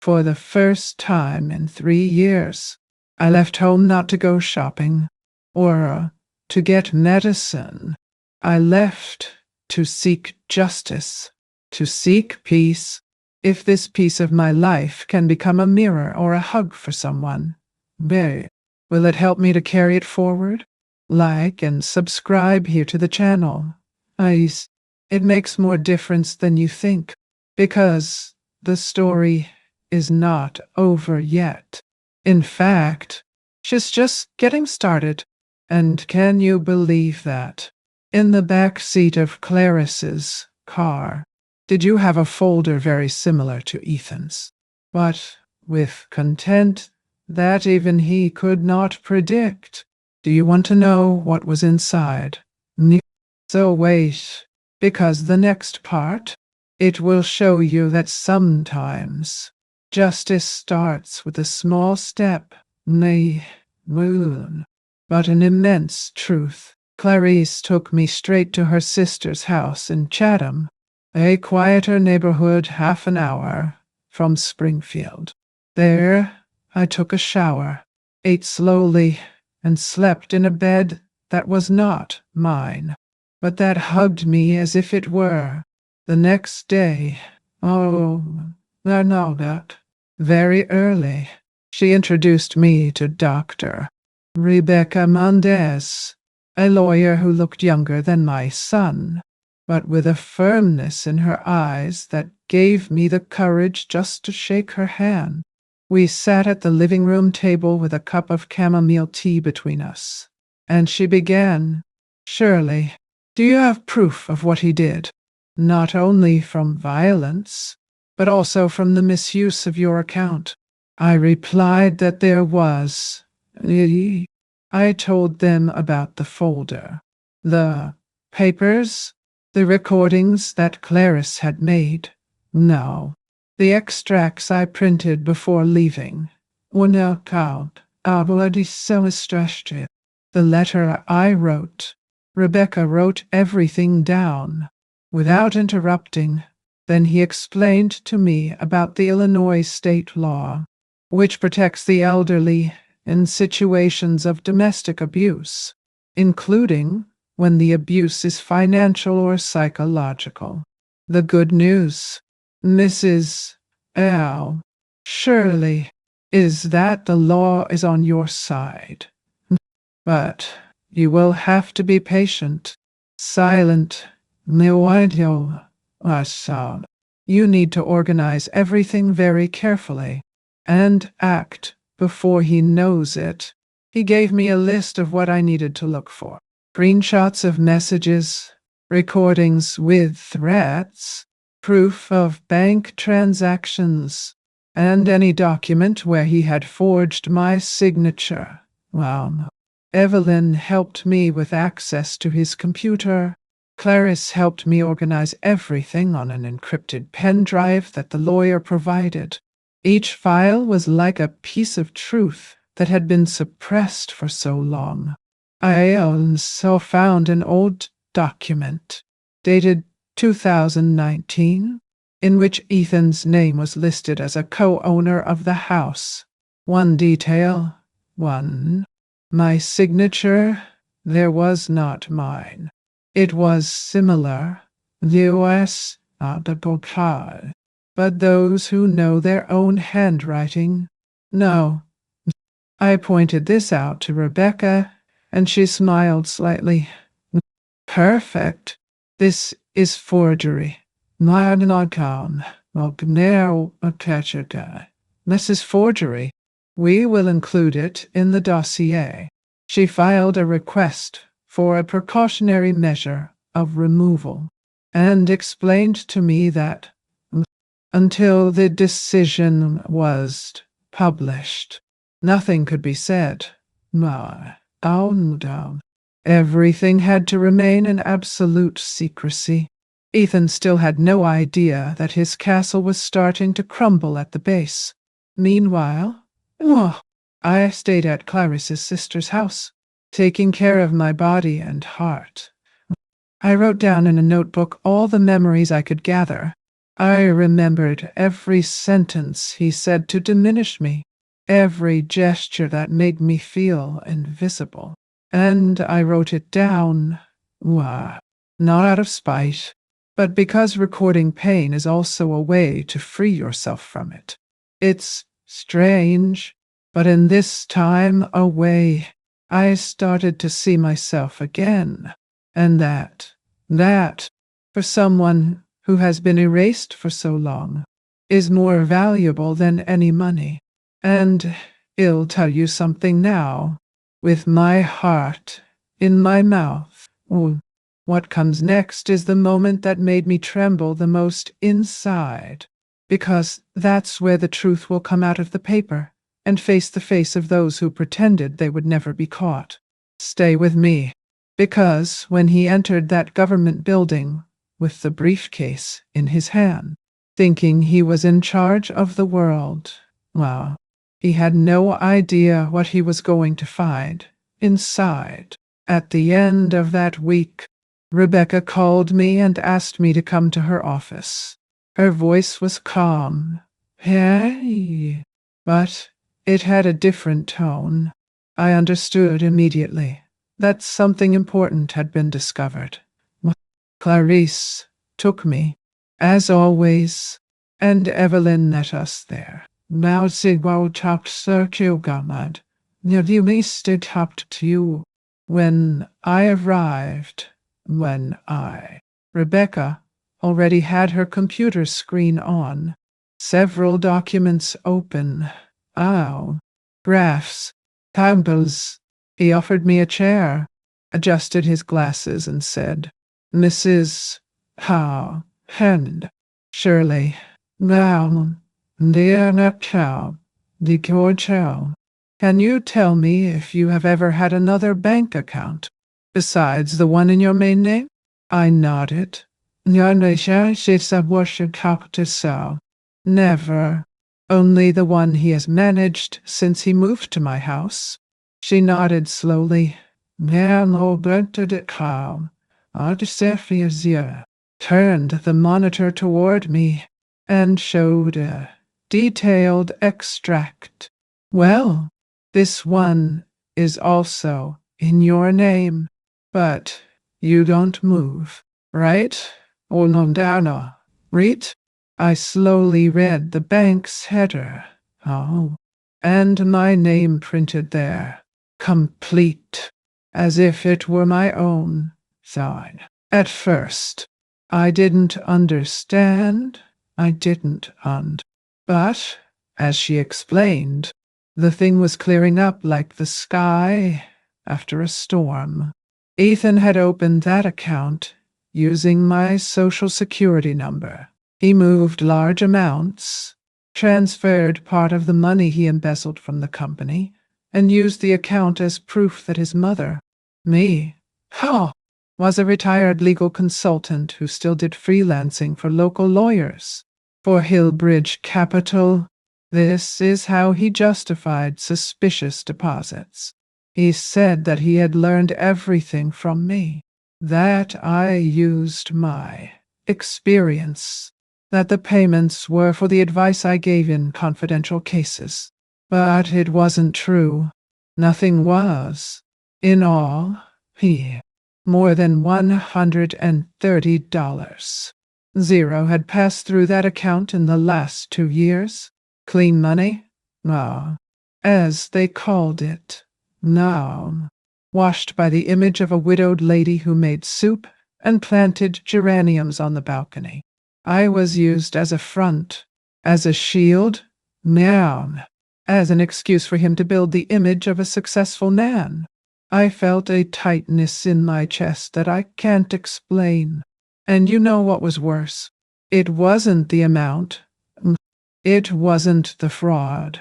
For the first time in 3 years, I left home not to go shopping or to get medicine. I left to seek justice, to seek peace. If this piece of my life can become a mirror or a hug for someone, will it help me to carry it forward? Like and subscribe here to the channel. It makes more difference than you think, because the story is not over yet. In fact, she's just getting started. And can you believe that? In the back seat of Clarice's car, did you have a folder very similar to Ethan's, but with content that even he could not predict? Do you want to know what was inside? So wait, because the next part, it will show you that sometimes justice starts with a small step, but an immense truth. Clarice took me straight to her sister's house in Chatham, a quieter neighborhood half an hour from Springfield. There, I took a shower, ate slowly, and slept in a bed that was not mine, but that hugged me as if it were. The next day, I know that, very early, she introduced me to Dr. Rebecca Mendez, a lawyer who looked younger than my son, but with a firmness in her eyes that gave me the courage just to shake her hand. We sat at the living room table with a cup of chamomile tea between us, and she began, "Shirley, do you have proof of what he did? Not only from violence, but also from the misuse of your account?" I replied that there was. I told them about the folder, the papers, the recordings that Clarice had made. No, The extracts I printed before leaving were now called already illustrated. The letter I wrote, Rebecca wrote everything down without interrupting. Then he explained to me about the Illinois state law, which protects the elderly in situations of domestic abuse, including when the abuse is financial or psychological. The good news, Mrs. L. Shirley, is that the law is on your side. But you will have to be patient, silent, no sound. You need to organize everything very carefully and act before he knows it. He gave me a list of what I needed to look for. Screenshots of messages, recordings with threats, proof of bank transactions, and any document where he had forged my signature. Well, Evelyn helped me with access to his computer. Clarice helped me organize everything on an encrypted pen drive that the lawyer provided. Each file was like a piece of truth that had been suppressed for so long. I also found an old document dated 2019 in which Ethan's name was listed as a co-owner of the house. One detail, my signature, there was not mine. It was similar, the US audible card, but those who know their own handwriting know. I pointed this out to Rebecca, and she smiled slightly. Perfect. This is forgery. This is forgery. We will include it in the dossier. She filed a request for a precautionary measure of removal and explained to me that until the decision was published, nothing could be said. Everything had to remain in absolute secrecy. Ethan still had no idea that his castle was starting to crumble at the base. Meanwhile, I stayed at Clarice's sister's house, taking care of my body and heart. I wrote down in a notebook all the memories I could gather. I remembered every sentence he said to diminish me, every gesture that made me feel invisible. And I wrote it down, not out of spite, but because recording pain is also a way to free yourself from it. It's strange, but in this time away, I started to see myself again. And that, for someone who has been erased for so long, is more valuable than any money. And I'll tell you something now. With my heart in my mouth. What comes next is the moment that made me tremble the most inside, because that's where the truth will come out of the paper and face the face of those who pretended they would never be caught. Stay with me, because when he entered that government building with the briefcase in his hand, thinking he was in charge of the world, he had no idea what he was going to find inside. At the end of that week, Rebecca called me and asked me to come to her office. Her voice was calm, hey, but it had a different tone. I understood immediately that something important had been discovered. Clarice took me, as always, and Evelyn met us there. Now Sigwald talked circumgamad. You missed it talked to you. When I arrived, Rebecca already had her computer screen on, several documents open. Graphs, tables. He offered me a chair, adjusted his glasses, and said, Mrs. Shirley, can you tell me if you have ever had another bank account besides the one in your main name? I nodded. Never. Only the one he has managed since he moved to my house. She nodded slowly. Turned the monitor toward me and showed a detailed extract. Well, this one is also in your name, but you don't move, right? Oh, no, no. Read? I slowly read the bank's header. Oh, and my name printed there. Complete. As if it were my own sign. At first, I didn't understand. I didn't. But, as she explained, the thing was clearing up like the sky after a storm. Ethan had opened that account using my social security number. He moved large amounts, transferred part of the money he embezzled from the company, and used the account as proof that his mother, me, was a retired legal consultant who still did freelancing for local lawyers. For Hillbridge Capital, this is how he justified suspicious deposits. He said that he had learned everything from me, that I used my experience, that the payments were for the advice I gave in confidential cases. But it wasn't true. Nothing was. In all, more than $130. Zero had passed through that account in the last 2 years. Clean money? As they called it. Now, washed by the image of a widowed lady who made soup and planted geraniums on the balcony. I was used as a front, as a shield, as an excuse for him to build the image of a successful man. I felt a tightness in my chest that I can't explain. And you know what was worse? It wasn't the amount. It wasn't the fraud.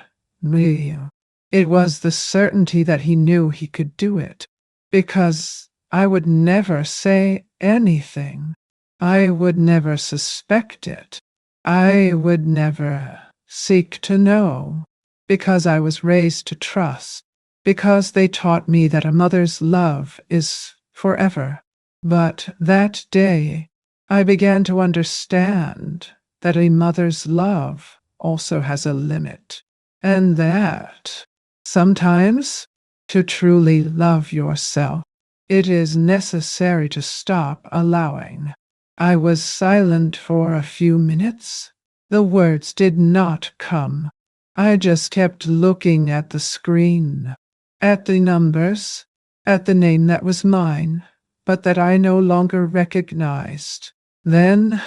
It was the certainty that he knew he could do it. Because I would never say anything. I would never suspect it. I would never seek to know. Because I was raised to trust. Because they taught me that a mother's love is forever. But that day, I began to understand that a mother's love also has a limit, and that sometimes, to truly love yourself, it is necessary to stop allowing. I was silent for a few minutes. The words did not come. I just kept looking at the screen, at the numbers, at the name that was mine, but that I no longer recognized. Then,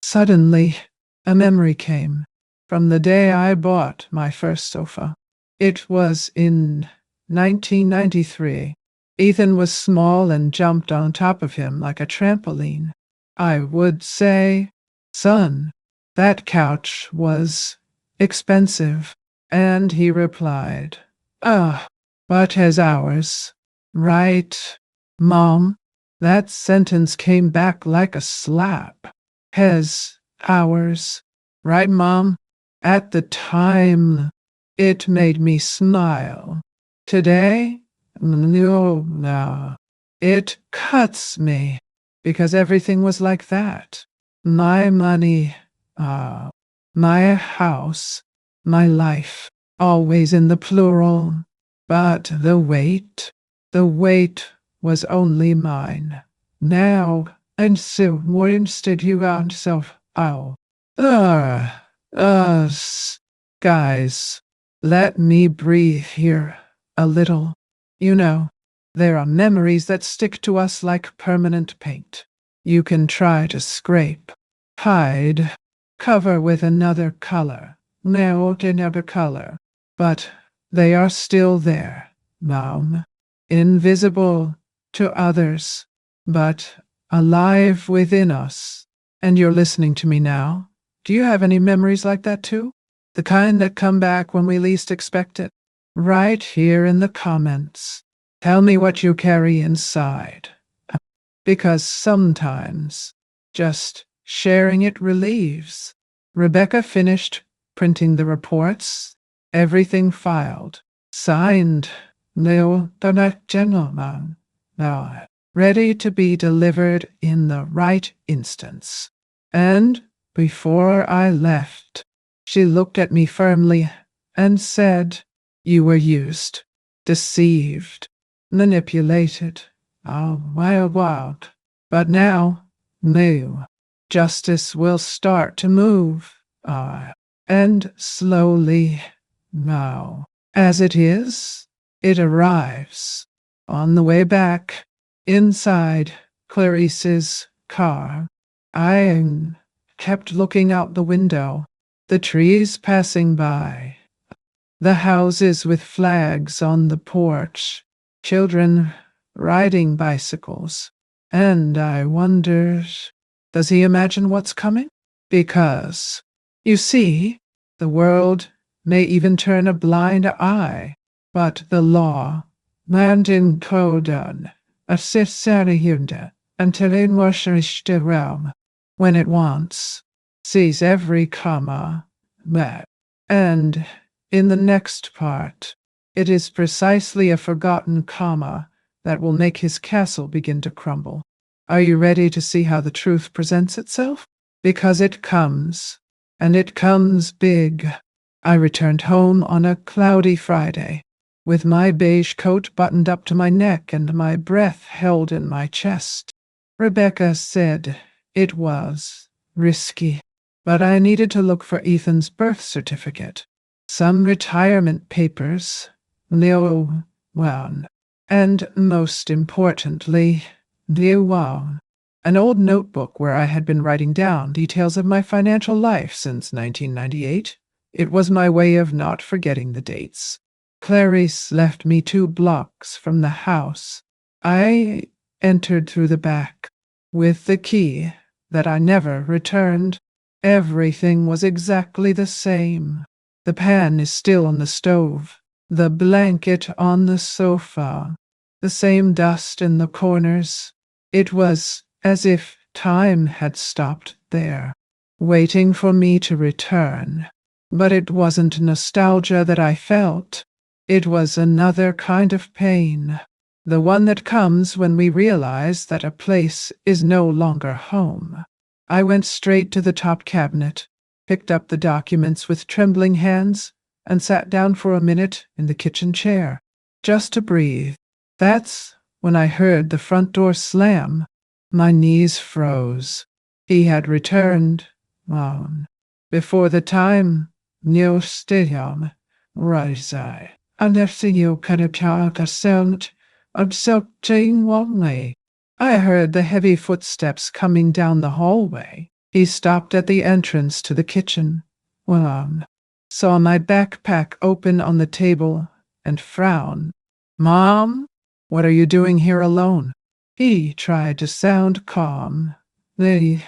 suddenly, a memory came from the day I bought my first sofa. It was in 1993. Ethan was small and jumped on top of him like a trampoline. I would say, "Son, that couch was expensive." And he replied, but has ours. Right, Mom? That sentence came back like a slap. Has ours. Right, Mom? At the time, it made me smile. Today, no. It cuts me, because everything was like that. My money, my house, my life, always in the plural. But the weight was only mine. Now, and so more instead you got yourself, guys, let me breathe here a little. You know, there are memories that stick to us like permanent paint. You can try to scrape, hide, cover with another color, another color, but they are still there, Mom, invisible to others, but alive within us. And you're listening to me now. Do you have any memories like that too? The kind that come back when we least expect it? Right here in the comments. Tell me what you carry inside. Because sometimes just sharing it relieves. Rebecca finished printing the reports, everything filed, signed, Lieutenant Gentleman, now ready to be delivered in the right instance. And before I left, she looked at me firmly and said, "You were used, deceived, manipulated, wild. But now, new justice will start to move, and slowly, now, as it is, it arrives. On the way back, inside Clarice's car, I kept looking out the window, the trees passing by, the houses with flags on the porch, children riding bicycles, and I wondered, does he imagine what's coming? Because, you see, the world may even turn a blind eye, but the law, land in Kodan, assistarihunda, until in the realm, when it wants, sees every comma, and in the next part, it is precisely a forgotten comma that will make his castle begin to crumble. Are you ready to see how the truth presents itself? Because it comes, and it comes big. I returned home on a cloudy Friday, with my beige coat buttoned up to my neck and my breath held in my chest. Rebecca said it was risky, but I needed to look for Ethan's birth certificate, some retirement papers, and most importantly, an old notebook where I had been writing down details of my financial life since 1998. It was my way of not forgetting the dates. Clarice left me 2 blocks from the house. I entered through the back with the key that I never returned. Everything was exactly the same. The pan is still on the stove, the blanket on the sofa, the same dust in the corners. It was as if time had stopped there, waiting for me to return. But it wasn't nostalgia that I felt. It was another kind of pain, the one that comes when we realize that a place is no longer home. I went straight to the top cabinet, picked up the documents with trembling hands, and sat down for a minute in the kitchen chair, just to breathe. That's when I heard the front door slam. My knees froze. He had returned, before the time, new stadium, risai, and after you could have talked a sound of something lonely. I heard the heavy footsteps coming down the hallway. He stopped at the entrance to the kitchen, saw my backpack open on the table, and frowned. "Mom, what are you doing here alone?" He tried to sound calm. They,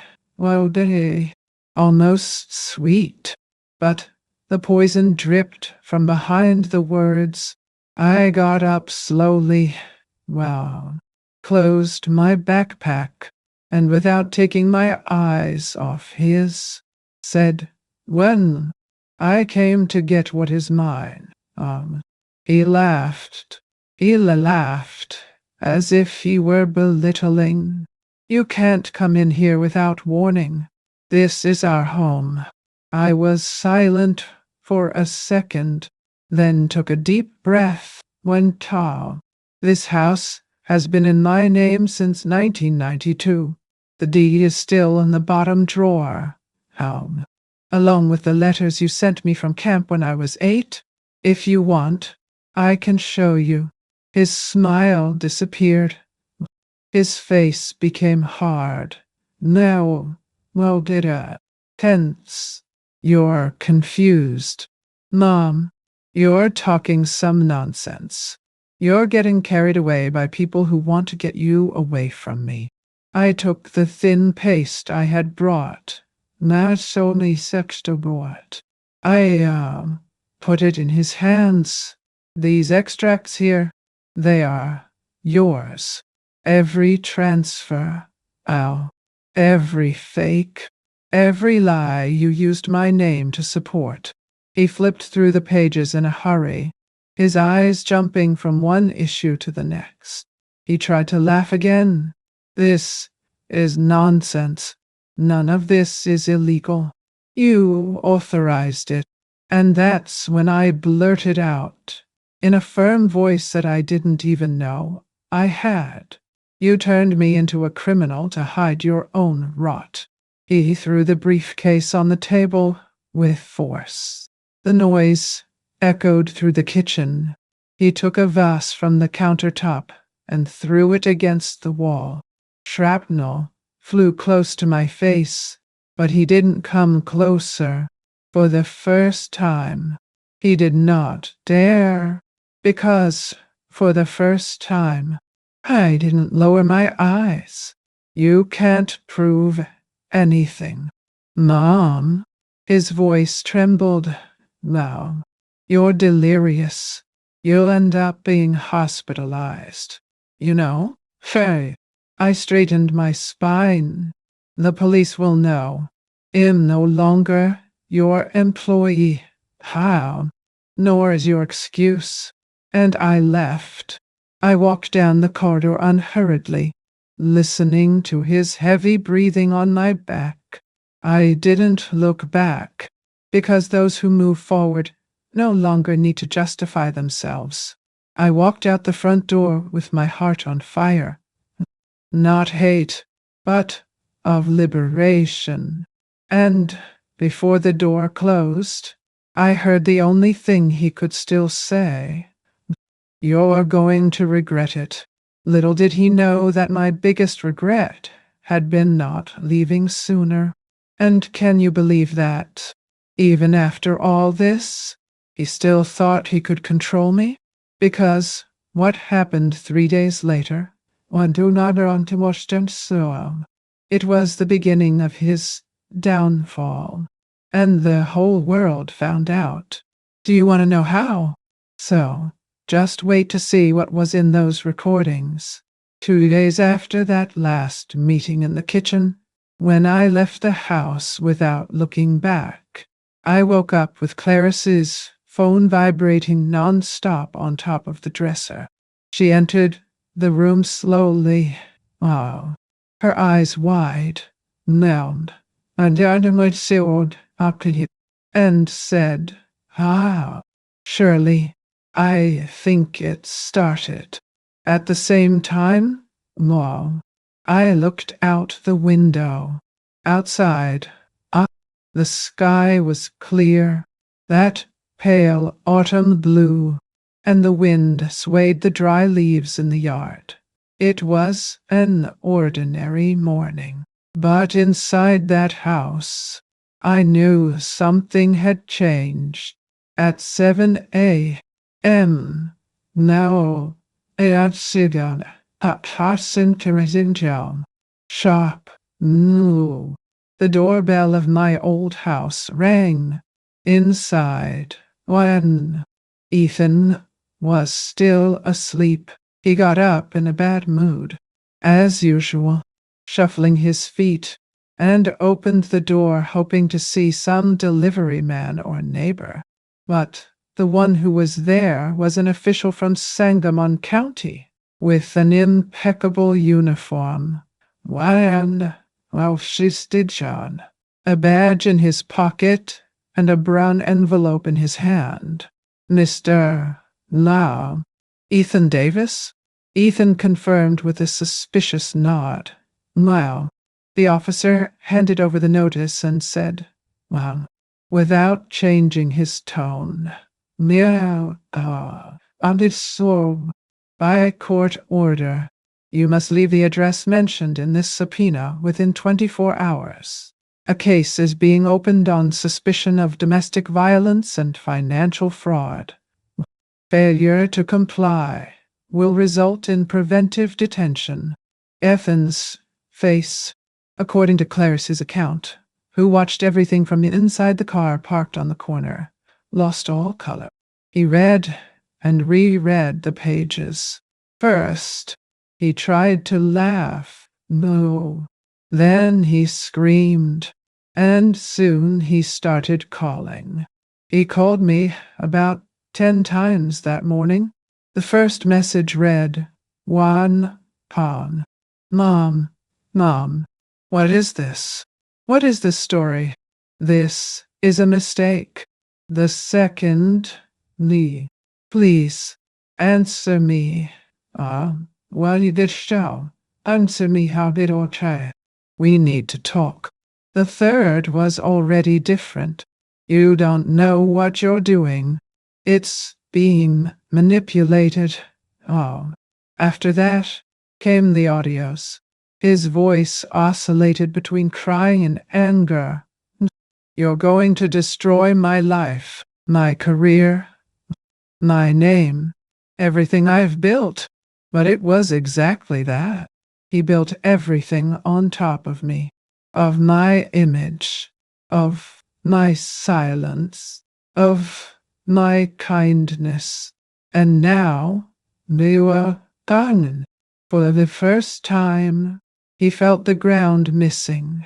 almost sweet, but the poison dripped from behind the words. I got up slowly, closed my backpack, and without taking my eyes off his, said, "When I came to get what is mine." He laughed. He laughed as if he were belittling. "You can't come in here without warning. This is our home." I was silent for a second, then took a deep breath. This house has been in my name since 1992. The deed is still in the bottom drawer, along with the letters you sent me from camp when I was 8. If you want, I can show you." His smile disappeared. His face became hard. "Now, tense. You're confused. Mom, you're talking some nonsense. You're getting carried away by people who want to get you away from me." I took the thin paste I had brought. That's only sextobort. I put it in his hands. "These extracts here, they are yours. Every transfer, every fake, Every lie you used my name to support." He flipped through the pages in a hurry, his eyes jumping from one issue to the next. He tried to laugh again. "This is nonsense. None of this is illegal. You authorized it." And that's when I blurted out, in a firm voice that I didn't even know I had, "You turned me into a criminal to hide your own rot." He threw the briefcase on the table with force. The noise echoed through the kitchen. He took a vase from the countertop and threw it against the wall. Shrapnel flew close to my face, but he didn't come closer. For the first time, he did not dare, because, for the first time, I didn't lower my eyes. "You can't prove anything, Mom." His voice trembled. "No, you're delirious. You'll end up being hospitalized. You know, Faye." I straightened my spine. "The police will know. I'm no longer your employee. How? Nor is your excuse." And I left. I walked down the corridor unhurriedly, listening to his heavy breathing on my back. I didn't look back, because those who move forward no longer need to justify themselves. I walked out the front door with my heart on fire. Not hate, but of liberation. And before the door closed, I heard the only thing he could still say. "You're going to regret it." Little did he know that my biggest regret had been not leaving sooner. And can you believe that, even after all this, he still thought he could control me? Because what happened 3 days later, it was the beginning of his downfall, and the whole world found out. Do you want to know how? So, just wait to see what was in those recordings. 2 days after that last meeting in the kitchen, when I left the house without looking back, I woke up with Clarice's phone vibrating non-stop on top of the dresser. She entered the room slowly, her eyes wide, mound, and said, "Shirley, I think it started." At the same time, I looked out the window. Outside, the sky was clear, that pale autumn blue, and the wind swayed the dry leaves in the yard. It was an ordinary morning. But inside that house, I knew something had changed. At 7 a.m. now, sharp, no. The doorbell of my old house rang. Inside, when Ethan was still asleep, he got up in a bad mood, as usual, shuffling his feet, and opened the door hoping to see some delivery man or neighbor. But the one who was there was an official from Sangamon County, with an impeccable uniform, a badge in his pocket, and a brown envelope in his hand. "Mr. Lau, Ethan Davis?" Ethan confirmed with a suspicious nod. "Lau." The officer handed over the notice and said, without changing his tone, "And it's so, by court order, you must leave the address mentioned in this subpoena within 24 hours. A case is being opened on suspicion of domestic violence and financial fraud. Failure to comply will result in preventive detention." Ethan's face, according to Clarice's account, who watched everything from inside the car parked on the corner, lost all color. He read and reread the pages. First, he tried to laugh. No. Then he screamed. And soon he started calling. He called me about 10 times that morning. The first message read, "One pound. Mom, Mom, what is this? What is this story? This is a mistake." The second, Lee, please answer me. Well, you did show. Answer me, how did I try? We need to talk. The third was already different. You don't know what you're doing. It's being manipulated. After that came the audios. His voice oscillated between crying and anger. You're going to destroy my life, my career, my name, everything I've built. But it was exactly that. He built everything on top of me, of my image, of my silence, of my kindness. And now they were gone. For the first time, he felt the ground missing.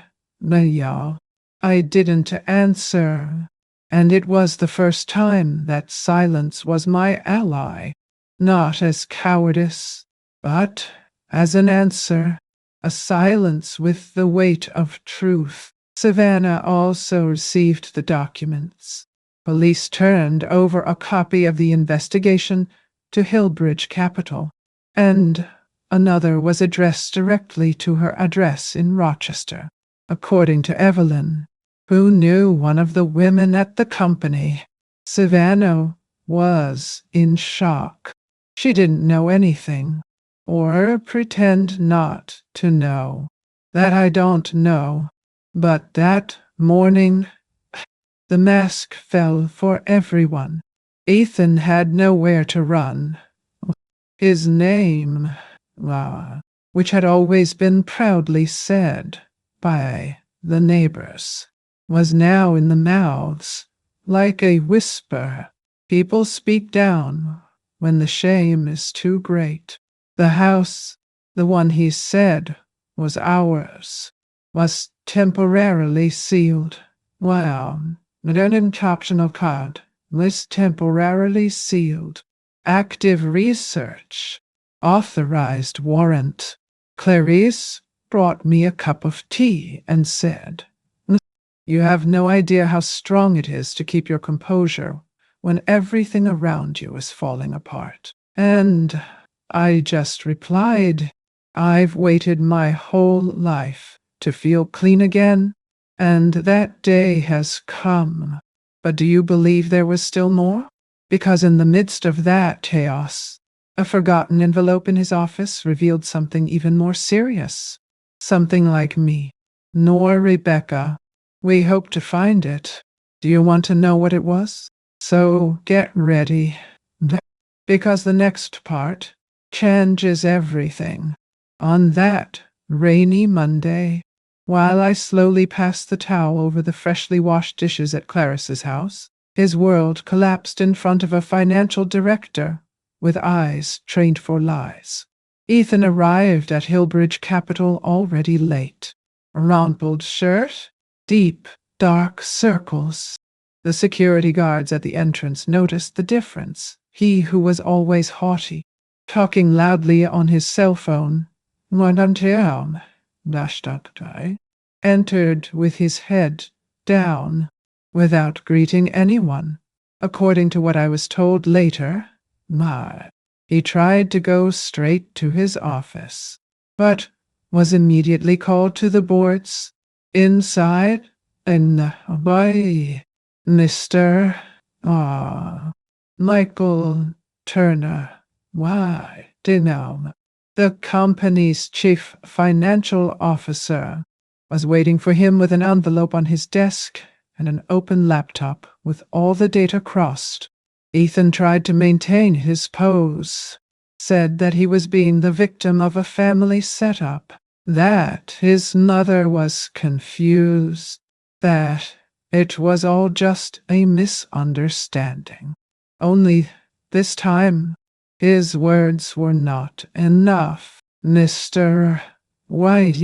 I didn't answer, and it was the first time that silence was my ally, not as cowardice, but as an answer, a silence with the weight of truth. Savannah also received the documents. Police turned over a copy of the investigation to Hillbridge Capital, and another was addressed directly to her address in Rochester. According to Evelyn, who knew one of the women at the company, Savannah was in shock. She didn't know anything, or pretend not to know. That I don't know. But that morning, the mask fell for everyone. Ethan had nowhere to run. His name, which had always been proudly said by the neighbors, was now in the mouths like a whisper. People speak down when the shame is too great. The house, the one he said was ours, was temporarily sealed. An optional card was temporarily sealed. Active research. Authorized warrant. Clarice brought me a cup of tea and said, "You have no idea how strong it is to keep your composure when everything around you is falling apart." And I just replied, "I've waited my whole life to feel clean again, and that day has come." But do you believe there was still more? Because in the midst of that chaos, a forgotten envelope in his office revealed something even more serious. Something like me, nor Rebecca. We hope to find it. Do you want to know what it was? So get ready, because the next part changes everything. On that rainy Monday, while I slowly passed the towel over the freshly washed dishes at Clarice's house, his world collapsed in front of a financial director with eyes trained for lies. Ethan arrived at Hillbridge Capital already late. A rumpled shirt, deep, dark circles. The security guards at the entrance noticed the difference. He who was always haughty, talking loudly on his cell phone, entered with his head down, without greeting anyone. According to what I was told later, he tried to go straight to his office, but was immediately called to the boards. Inside, and by Mr. Michael Turner. The company's chief financial officer was waiting for him with an envelope on his desk and an open laptop with all the data crossed. Ethan tried to maintain his pose, said that he was being the victim of a family setup, that his mother was confused, that it was all just a misunderstanding. Only this time, his words were not enough. "Mr. White,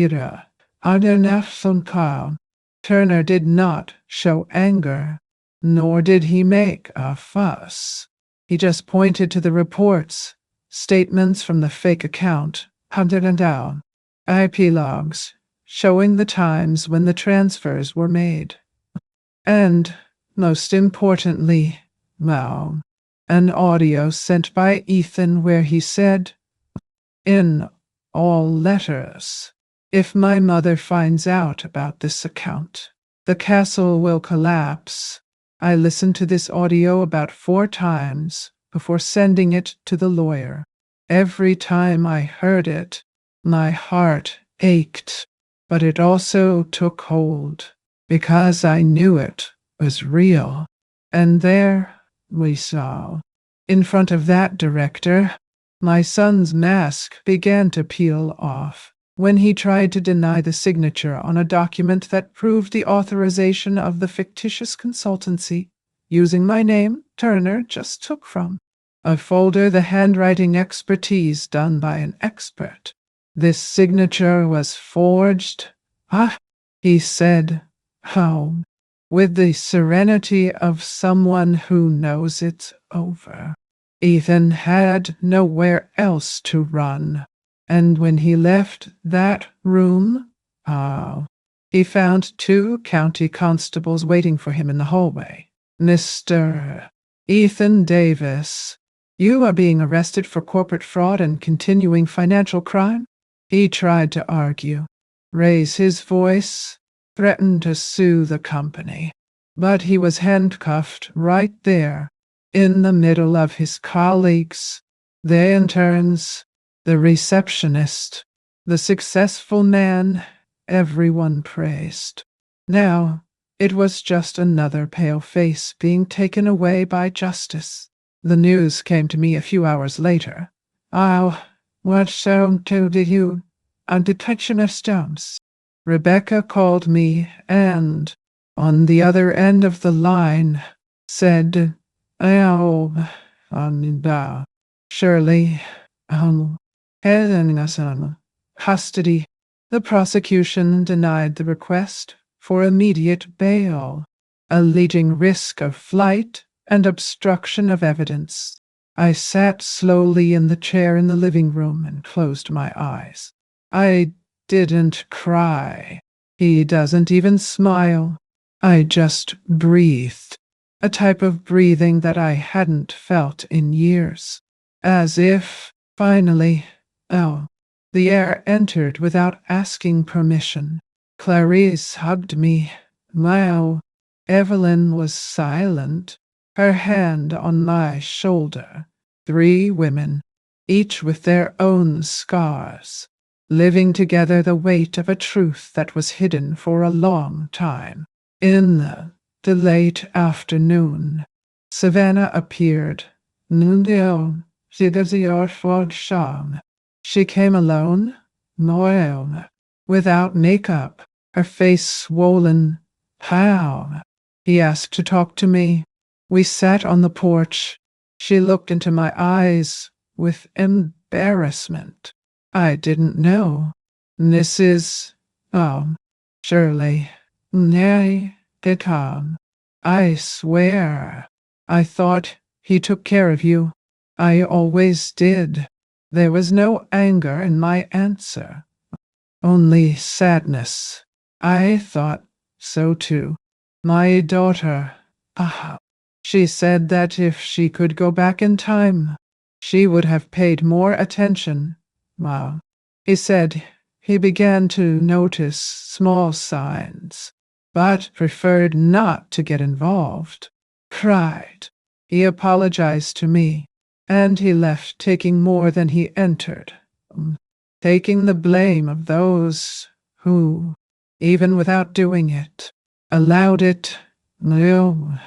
Turner did not show anger, nor did he make a fuss. He just pointed to the reports, statements from the fake account, hunted and down, IP logs, showing the times when the transfers were made. And, most importantly, well, an audio sent by Ethan where he said, in all letters, if my mother finds out about this account, the castle will collapse. I listened to this audio about 4 times before sending it to the lawyer. Every time I heard it, my heart ached, but it also took hold because I knew it was real. And there we saw, in front of that director, my son's mask began to peel off when he tried to deny the signature on a document that proved the authorization of the fictitious consultancy using my name, Turner, just took from a folder, the handwriting expertise done by an expert. This signature was forged, he said, how, with the serenity of someone who knows it's over. Ethan had nowhere else to run, and when he left that room, he found 2 county constables waiting for him in the hallway. Mr. Ethan Davis, you are being arrested for corporate fraud and continuing financial crime? He tried to argue, raise his voice, threatened to sue the company, but he was handcuffed right there, in the middle of his colleagues, the interns, the receptionist, the successful man everyone praised. Now, it was just another pale face being taken away by justice. The news came to me a few hours later. What sound did you? A detection of stones. Rebecca called me and, on the other end of the line, said, Shirley, custody. The prosecution denied the request for immediate bail, alleging risk of flight and obstruction of evidence. I sat slowly in the chair in the living room and closed my eyes. I didn't cry. He doesn't even smile. I just breathed. A type of breathing that I hadn't felt in years. As if, finally, the air entered without asking permission. Clarice hugged me. Evelyn was silent, her hand on my shoulder. 3 women, each with their own scars, living together the weight of a truth that was hidden for a long time. In the late afternoon, Savannah appeared. She came alone, without makeup, her face swollen. How? He asked to talk to me. We sat on the porch. She looked into my eyes with embarrassment. I didn't know. This is, Shirley. Nay, come. I swear. I thought he took care of you. I always did. There was no anger in my answer, only sadness. I thought so too. My daughter, she said that if she could go back in time, she would have paid more attention. He said he began to notice small signs, but preferred not to get involved. Cried. He apologized to me, and he left taking more than he entered, taking the blame of those who, even without doing it, allowed it. And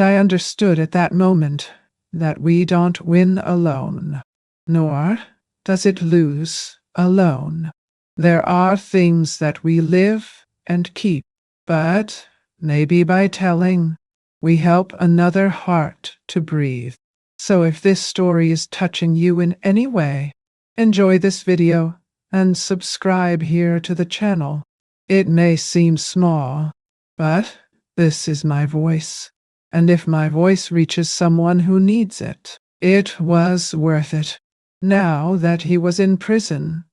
I understood at that moment that we don't win alone, nor does it lose alone. There are things that we live and keep, but maybe by telling, we help another heart to breathe. So if this story is touching you in any way, enjoy this video and subscribe here to the channel. It may seem small, but this is my voice. And if my voice reaches someone who needs it, it was worth it. Now that he was in prison,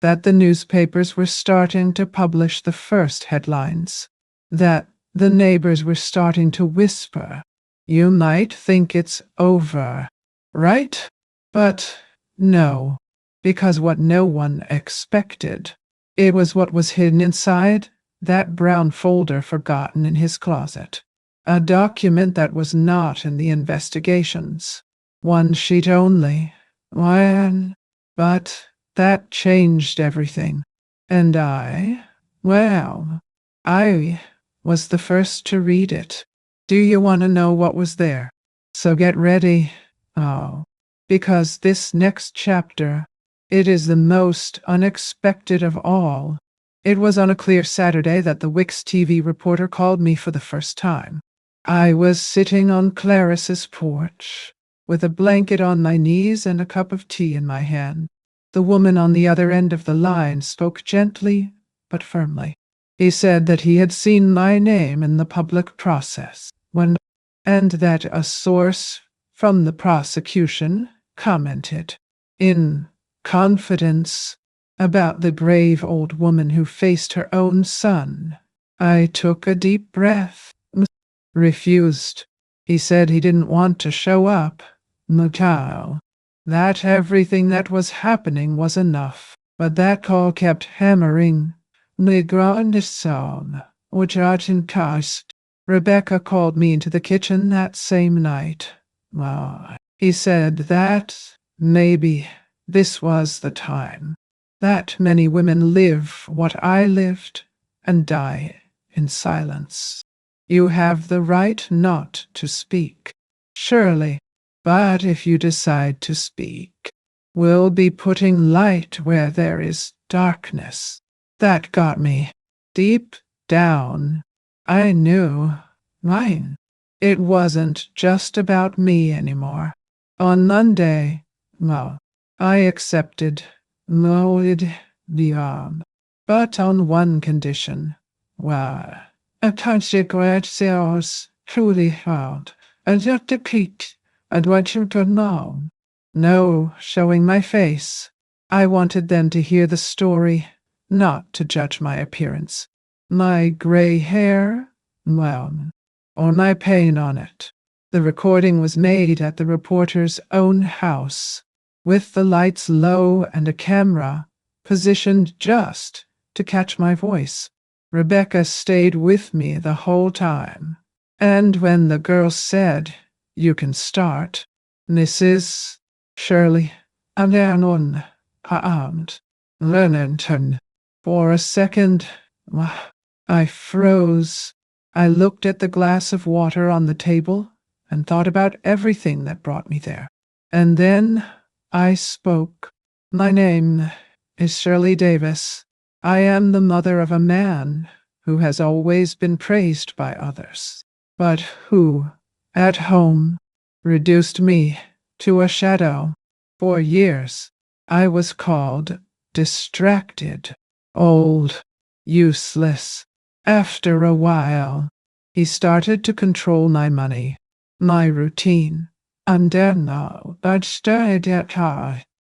that the newspapers were starting to publish the first headlines, that the neighbors were starting to whisper, "You might think it's over, right?" But no, because what no one expected, it was what was hidden inside that brown folder forgotten in his closet. A document that was not in the investigations. One sheet only. But that changed everything. And well, I was the first to read it. Do you want to know what was there? So get ready. Oh, because this next chapter, it is the most unexpected of all. It was on a clear Saturday that the Wix TV reporter called me for the first time. I was sitting on Clarice's porch, with a blanket on my knees and a cup of tea in my hand. The woman on the other end of the line spoke gently but firmly. He said that he had seen my name in the public process, and that a source from the prosecution commented, in confidence, about the brave old woman who faced her own son. I took a deep breath. Refused. He said he didn't want to show up. Matao. That everything that was happening was enough. But that call kept hammering. The grandest song, which art in cast. Rebecca called me into the kitchen that same night. He said that maybe this was the time. That many women live what I lived and die in silence. You have the right not to speak, Shirley, but if you decide to speak, we'll be putting light where there is darkness. That got me. Deep down, I knew mine. It wasn't just about me anymore. On Monday, I accepted the arm, but on one condition. A consequences truly hard, and just to Pete, and want you to know. No showing my face. I wanted them to hear the story, not to judge my appearance. My gray hair, or my pain on it. The recording was made at the reporter's own house, with the lights low and a camera positioned just to catch my voice. Rebecca stayed with me the whole time, and when the girl said, "You can start," Mrs. Shirley, and Lennington, for a second, I froze. I looked at the glass of water on the table and thought about everything that brought me there. And then I spoke. My name is Shirley Davis. I am the mother of a man who has always been praised by others, but who, at home, reduced me to a shadow. For years, I was called distracted, old, useless. After a while, he started to control my money, my routine, and then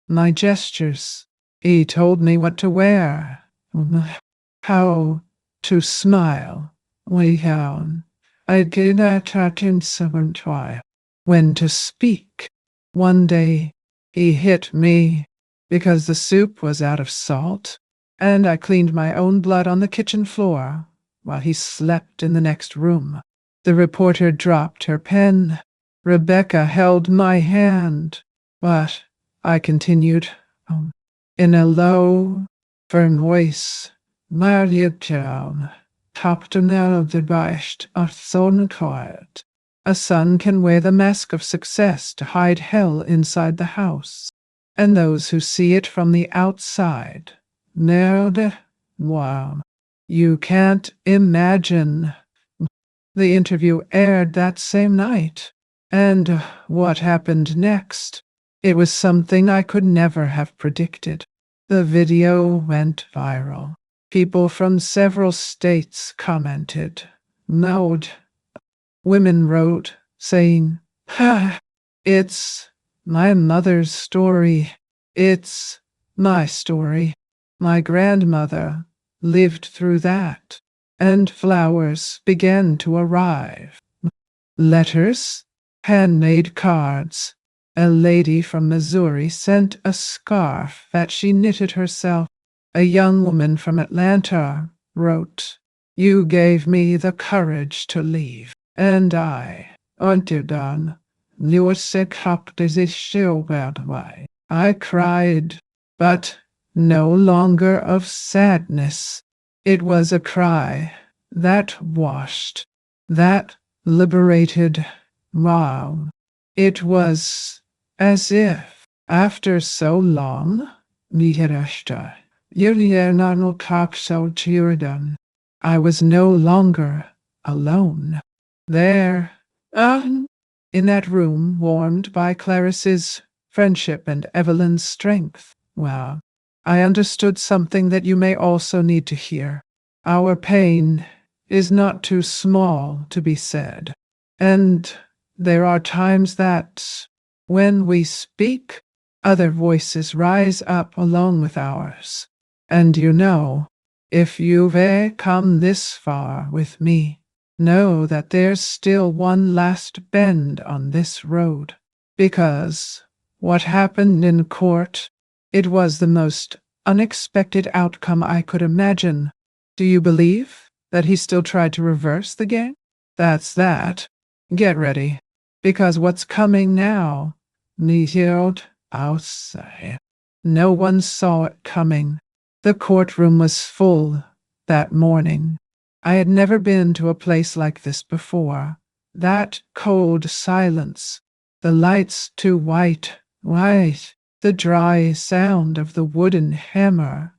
my gestures. He told me what to wear, how to smile, I did that in some time. When to speak. One day, he hit me because the soup was out of salt, and I cleaned my own blood on the kitchen floor while he slept in the next room. The reporter dropped her pen. Rebecca held my hand, but I continued, in a low, firm voice. Married top to now the bashed are so quiet. A son can wear the mask of success to hide hell inside the house, and those who see it from the outside. You can't imagine. The interview aired that same night, and what happened next? It was something I could never have predicted. The video went viral. People from several states commented, nodded. Women wrote, saying, "Ha, it's my mother's story. It's my story. My grandmother lived through that." And flowers began to arrive. Letters, handmade cards. A lady from Missouri sent a scarf that she knitted herself. A young woman from Atlanta wrote, "You gave me the courage to leave, and I, unterdan, nur sekapte sich why." I cried, but no longer of sadness. It was a cry that washed, that liberated. Wow. It was as if, after so long, I was no longer alone. There, in that room warmed by Clarice's friendship and Evelyn's strength, well, I understood something that you may also need to hear. Our pain is not too small to be said. And there are times that, when we speak, other voices rise up along with ours. And you know, if you've come this far with me, know that there's still one last bend on this road. Because what happened in court, it was the most unexpected outcome I could imagine. Do you believe that he still tried to reverse the game? That's that. Get ready, because what's coming now, I'll say. No one saw it coming. The courtroom was full that morning. I had never been to a place like this before. That cold silence, the lights too white, the dry sound of the wooden hammer.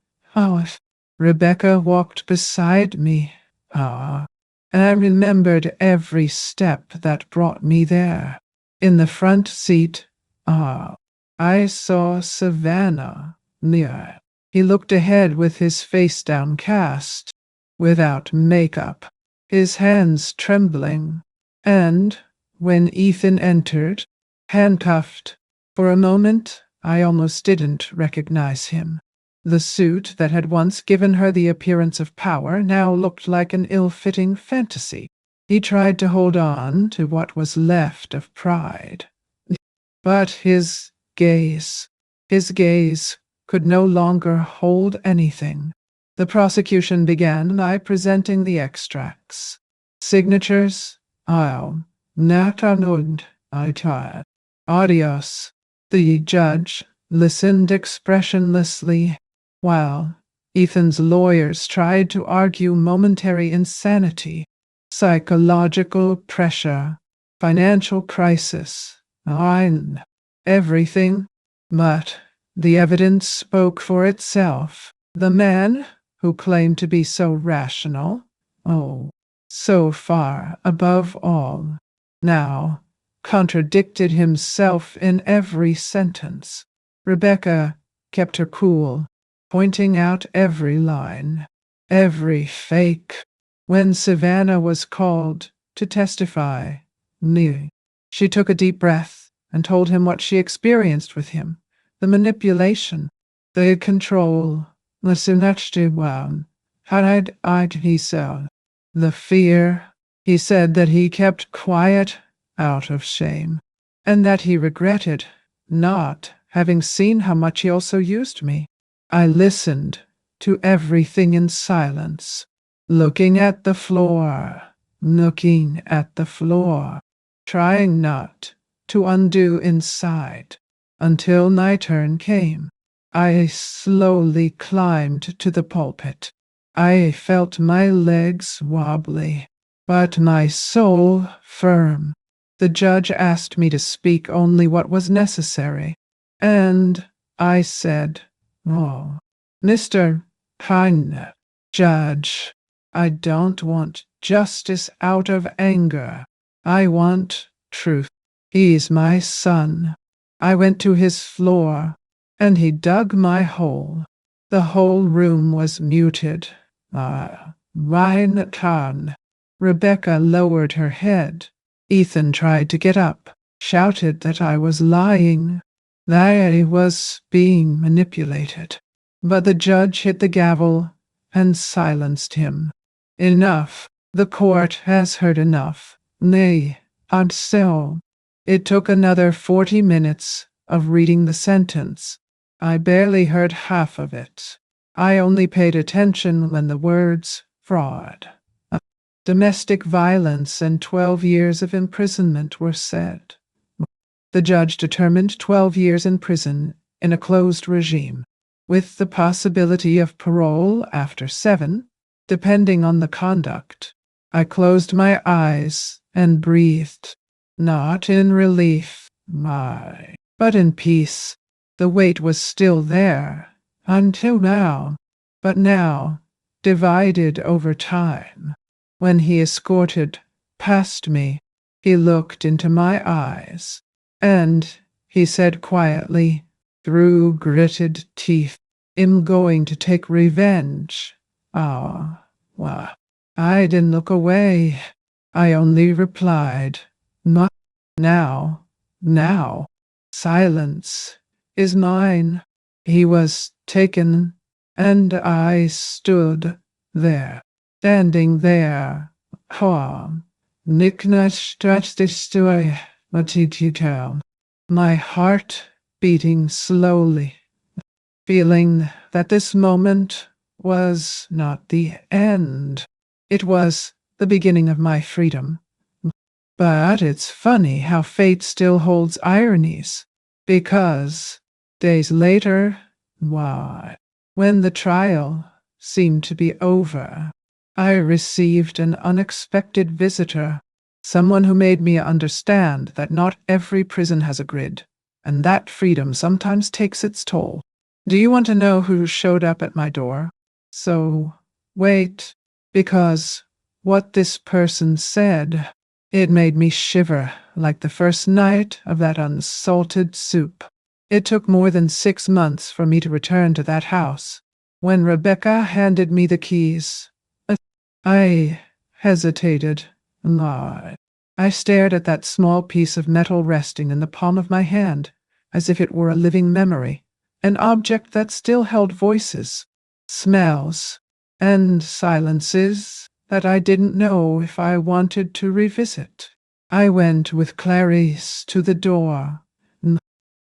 Rebecca walked beside me. And I remembered every step that brought me there. In the front seat, I saw Savannah near. He looked ahead with his face downcast, without makeup, his hands trembling. And when Ethan entered, handcuffed, for a moment I almost didn't recognize him. The suit that had once given her the appearance of power now looked like an ill-fitting fantasy. He tried to hold on to what was left of pride. But his gaze could no longer hold anything. The prosecution began by presenting the extracts. Signatures, Natanud, Adios. The judge listened expressionlessly, while Ethan's lawyers tried to argue momentary insanity, psychological pressure, financial crisis, everything. But the evidence spoke for itself. The man who claimed to be so rational, so far above all, now contradicted himself in every sentence. Rebecca kept her cool, pointing out every line, every fake. When Savannah was called to testify, she took a deep breath and told him what she experienced with him, the manipulation, the control, the fear. He said that he kept quiet out of shame, and that he regretted not having seen how much he also used me. I listened to everything in silence, looking at the floor, trying not to undo inside, until my turn came. I slowly climbed to the pulpit. I felt my legs wobbly, but my soul firm. The judge asked me to speak only what was necessary, and I said, Mr. Judge, I don't want justice out of anger. I want truth. He's my son. I went to his floor, and he dug my hole. The whole room was muted. Mein Kahn. Rebecca lowered her head. Ethan tried to get up, shouted that I was lying, that I was being manipulated. But the judge hit the gavel and silenced him. Enough. The court has heard enough. Nay, and so. It took another 40 minutes of reading the sentence. I barely heard half of it. I only paid attention when the words fraud, domestic violence, and 12 years of imprisonment were said. The judge determined 12 years in prison in a closed regime, with the possibility of parole after 7, depending on the conduct. I closed my eyes and breathed, not in relief, but in peace. The weight was still there, until now, but now, divided over time. When he escorted past me, he looked into my eyes, and he said quietly, through gritted teeth, "I'm going to take revenge." Well, I didn't look away. I only replied, "Not now, now. Silence is mine." He was taken, and I stood there, standing there. My heart beating slowly, feeling that this moment was not the end. It was the beginning of my freedom. But it's funny how fate still holds ironies, because days later, when the trial seemed to be over, I received an unexpected visitor, someone who made me understand that not every prison has a grid, and that freedom sometimes takes its toll. Do you want to know who showed up at my door? So, wait, because what this person said, it made me shiver like the first night of that unsalted soup. It took more than 6 months for me to return to that house. When Rebecca handed me the keys, I hesitated. I stared at that small piece of metal resting in the palm of my hand, as if it were a living memory, an object that still held voices, smells, and silences that I didn't know if I wanted to revisit. I went with Clarice to the door,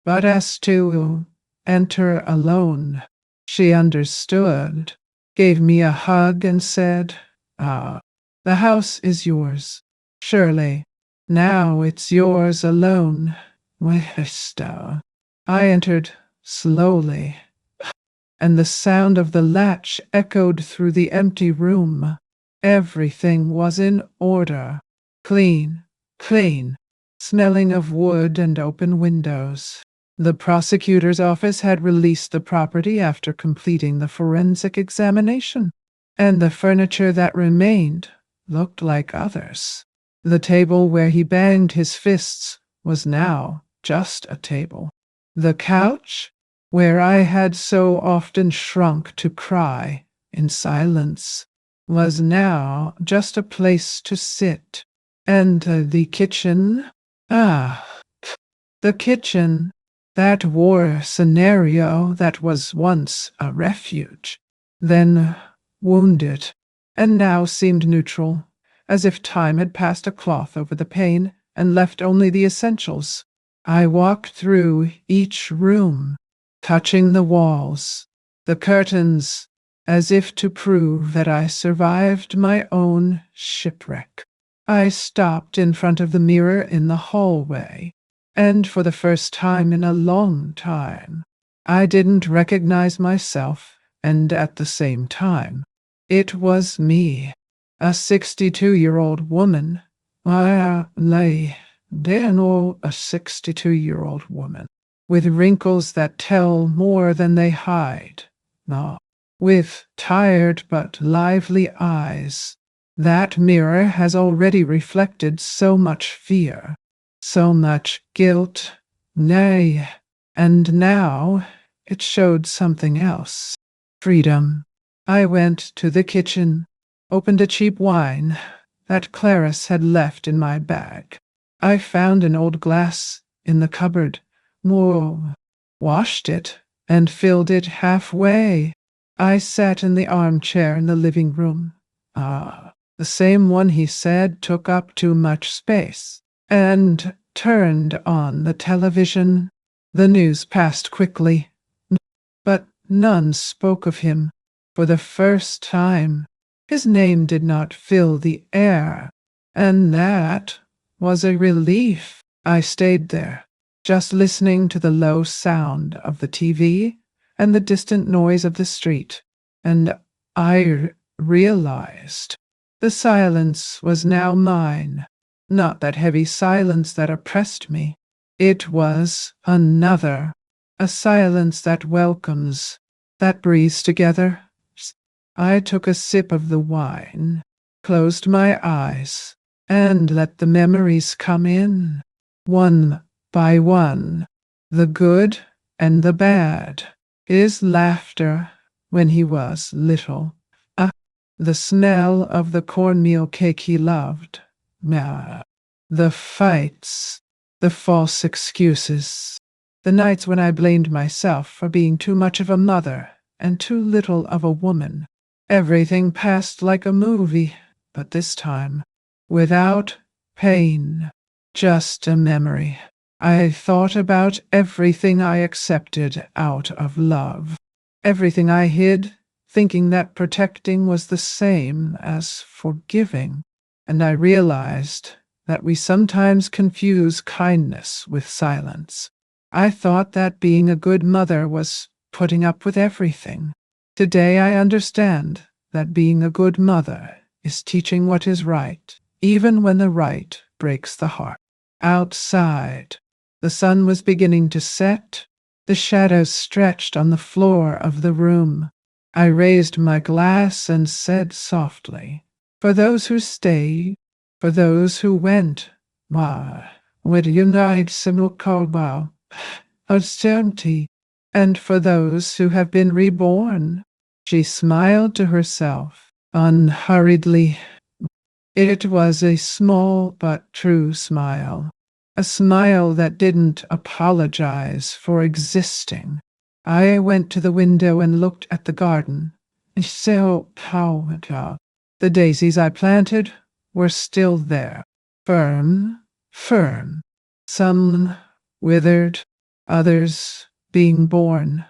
but as to enter alone, she understood, gave me a hug, and said, "The house is yours, Shirley. Now it's yours alone." I entered slowly, and the sound of the latch echoed through the empty room. Everything was in order, clean, smelling of wood and open windows. The prosecutor's office had released the property after completing the forensic examination, and the furniture that remained looked like others. The table where he banged his fists was now just a table. The couch, where I had so often shrunk to cry in silence, was now just a place to sit. And the kitchen, the kitchen, that war scenario that was once a refuge, then wounded, and now seemed neutral, as if time had passed a cloth over the pain and left only the essentials. I walked through each room, touching the walls, the curtains, as if to prove that I survived my own shipwreck. I stopped in front of the mirror in the hallway, and for the first time in a long time, I didn't recognize myself, and at the same time, it was me, a 62-year-old woman. A 62-year-old woman, with wrinkles that tell more than they hide. With tired but lively eyes. That mirror has already reflected so much fear, so much guilt, nay, and now it showed something else. freedom. I went to the kitchen, opened a cheap wine that Clarice had left in my bag. I found an old glass in the cupboard, washed it, and filled it halfway. I sat in the armchair in the living room. The same one he said took up too much space, and turned on the television. The news passed quickly, but none spoke of him. For the first time, his name did not fill the air, and that was a relief. I stayed there, just listening to the low sound of the TV and the distant noise of the street, and I realized the silence was now mine. Not that heavy silence that oppressed me. It was another, a silence that welcomes, that breathes together. I took a sip of the wine, closed my eyes, and let the memories come in, one by one, the good and the bad. His laughter when he was little, the smell of the cornmeal cake he loved, the fights, the false excuses, the nights when I blamed myself for being too much of a mother and too little of a woman. Everything passed like a movie, but this time, without pain, just a memory. I thought about everything I accepted out of love, everything I hid, thinking that protecting was the same as forgiving, and I realized that we sometimes confuse kindness with silence. I thought that being a good mother was putting up with everything. Today I understand that being a good mother is teaching what is right, even when the right breaks the heart. Outside, the sun was beginning to set. The shadows stretched on the floor of the room. I raised my glass and said softly, "For those who stay, for those who went, would unite simulcalbao, austerity, and for those who have been reborn." She smiled to herself, unhurriedly. It was a small but true smile, a smile that didn't apologize for existing. I went to the window and looked at the garden. The daisies I planted were still there, firm, firm, some withered, others being born.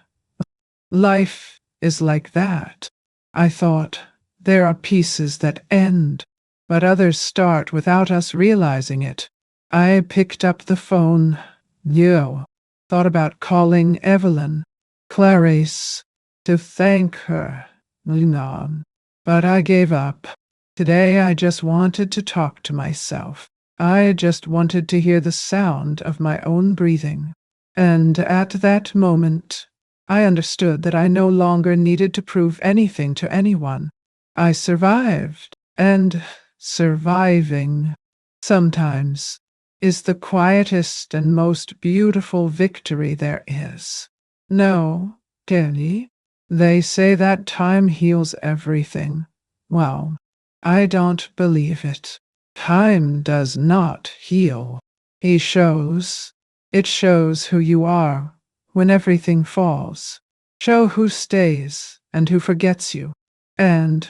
Life is like that. I thought, there are pieces that end, but others start without us realizing it. I picked up the phone. Thought about calling Evelyn, Clarice, to thank her, but I gave up. Today I just wanted to talk to myself. I just wanted to hear the sound of my own breathing. And at that moment, I understood that I no longer needed to prove anything to anyone. I survived, and surviving, sometimes, is the quietest and most beautiful victory there is. No, Kelly, they say that time heals everything. Well, I don't believe it. Time does not heal. It shows who you are when everything falls. Show who stays and who forgets you. And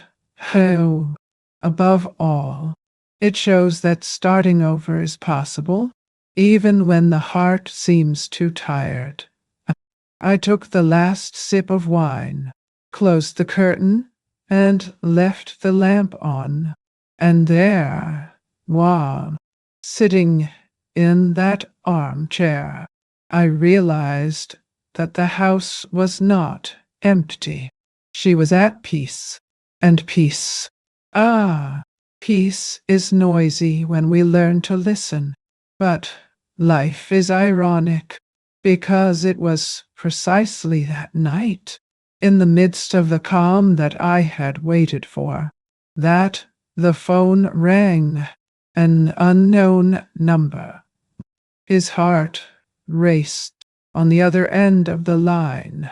who, above all, it shows that starting over is possible, even when the heart seems too tired. I took the last sip of wine, closed the curtain, and left the lamp on. And there, sitting in that armchair, I realized that the house was not empty. She was at peace, and peace. Peace is noisy when we learn to listen, but life is ironic, because it was precisely that night, in the midst of the calm that I had waited for, that the phone rang, an unknown number. His heart raced on the other end of the line.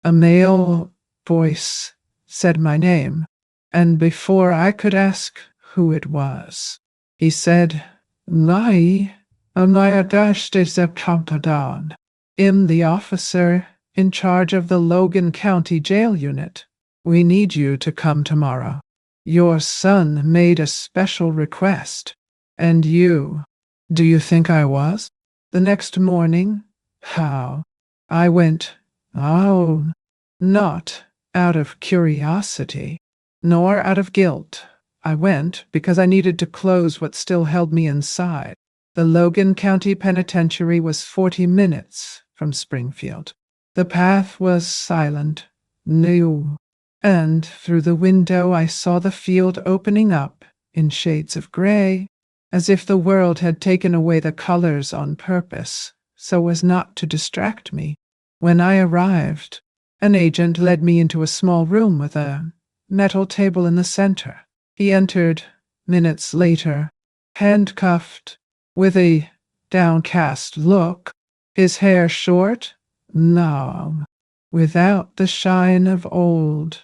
A male voice said my name, and before I could ask who it was, he said, "Lai, Amaya Dashtizeptampadan. I'm the officer in charge of the Logan County Jail Unit. We need you to come tomorrow. Your son made a special request. And you, do you think I was?" The next morning, how? I went, oh, not out of curiosity, nor out of guilt. I went because I needed to close what still held me inside. The Logan County Penitentiary was 40 minutes from Springfield. The path was silent, new, and through the window I saw the field opening up in shades of gray, as if the world had taken away the colors on purpose, so as not to distract me. When I arrived, an agent led me into a small room with a metal table in the center. He entered minutes later, handcuffed, with a downcast look, his hair short, long, without the shine of old.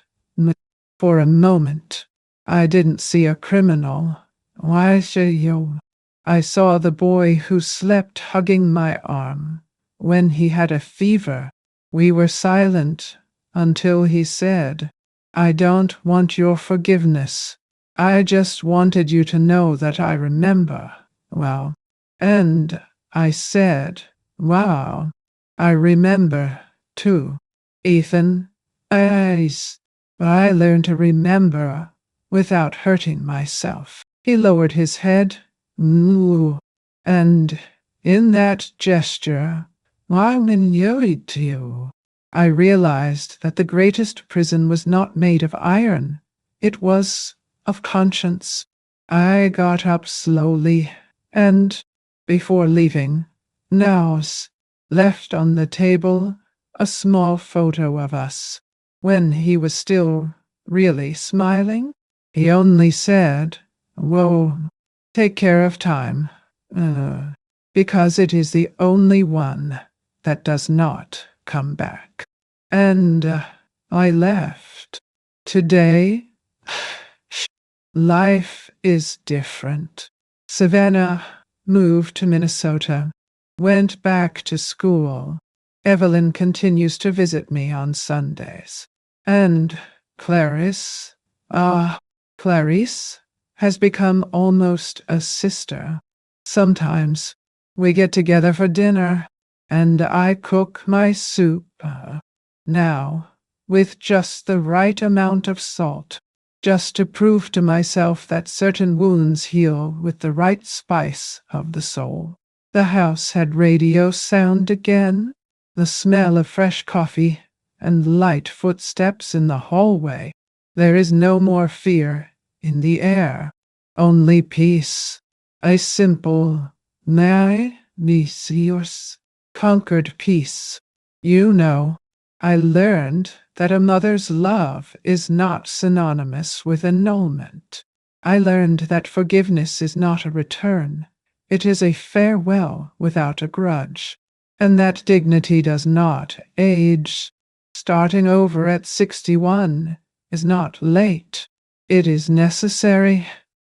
For a moment, I didn't see a criminal. Why should you? I saw the boy who slept hugging my arm when he had a fever. We were silent until he said, "I don't want your forgiveness. I just wanted you to know that I remember." Well, and I said, "Wow, I remember, too. Ethan, I learned to remember without hurting myself." He lowered his head, and in that gesture, I'm enjoyed to you. I realized that the greatest prison was not made of iron. It was of conscience. I got up slowly, and, before leaving, Naus left on the table a small photo of us. When he was still really smiling, he only said, "Whoa, take care of time, because it is the only one that does not come back." And I left. Today, life is different. Savannah moved to Minnesota, went back to school. Evelyn continues to visit me on Sundays. And Clarice has become almost a sister. Sometimes we get together for dinner, and I cook my soup, now, with just the right amount of salt, just to prove to myself that certain wounds heal with the right spice of the soul. The house had radio sound again, the smell of fresh coffee, and light footsteps in the hallway. There is no more fear in the air, only peace. A simple, conquered peace. You know, I learned that a mother's love is not synonymous with annulment. I learned that forgiveness is not a return. It is a farewell without a grudge, and that dignity does not age. Starting over at 61 is not late. It is necessary.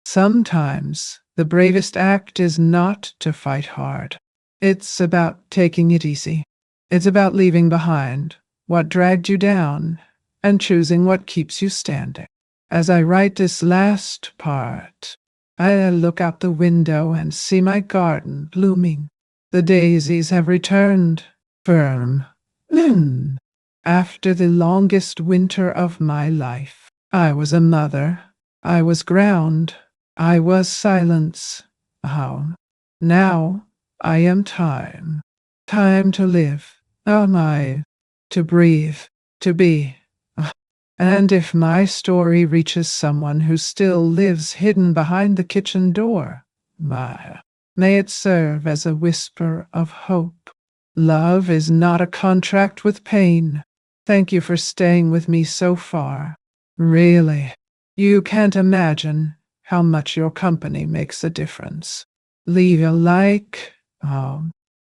Sometimes the bravest act is not to fight hard. It's about taking it easy. It's about leaving behind what dragged you down and choosing what keeps you standing. As I write this last part, I look out the window and see my garden blooming. The daisies have returned, firm. After the longest winter of my life, I was a mother. I was ground. I was silence. Now I am time. Time to live. To breathe. To be. And if my story reaches someone who still lives hidden behind the kitchen door, may it serve as a whisper of hope. Love is not a contract with pain. Thank you for staying with me so far. Really, you can't imagine how much your company makes a difference. Leave a like,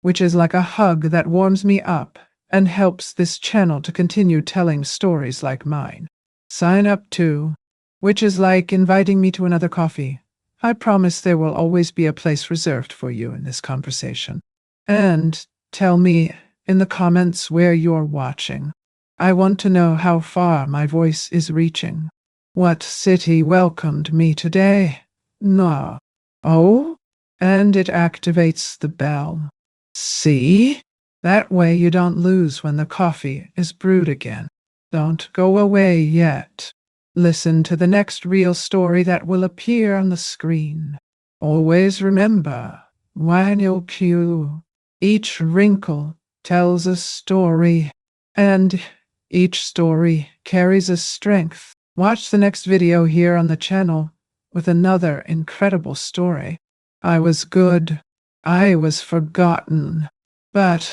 which is like a hug that warms me up and helps this channel to continue telling stories like mine. Sign up too, which is like inviting me to another coffee. I promise there will always be a place reserved for you in this conversation. And tell me in the comments where you're watching. I want to know how far my voice is reaching. What city welcomed me today? No. Oh? And it activates the bell. See? That way you don't lose when the coffee is brewed again. Don't go away yet. Listen to the next real story that will appear on the screen. Always remember, when you cue, each wrinkle tells a story, and each story carries a strength. Watch the next video here on the channel with another incredible story. I was good. I was forgotten. But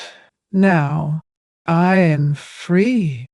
now I am free.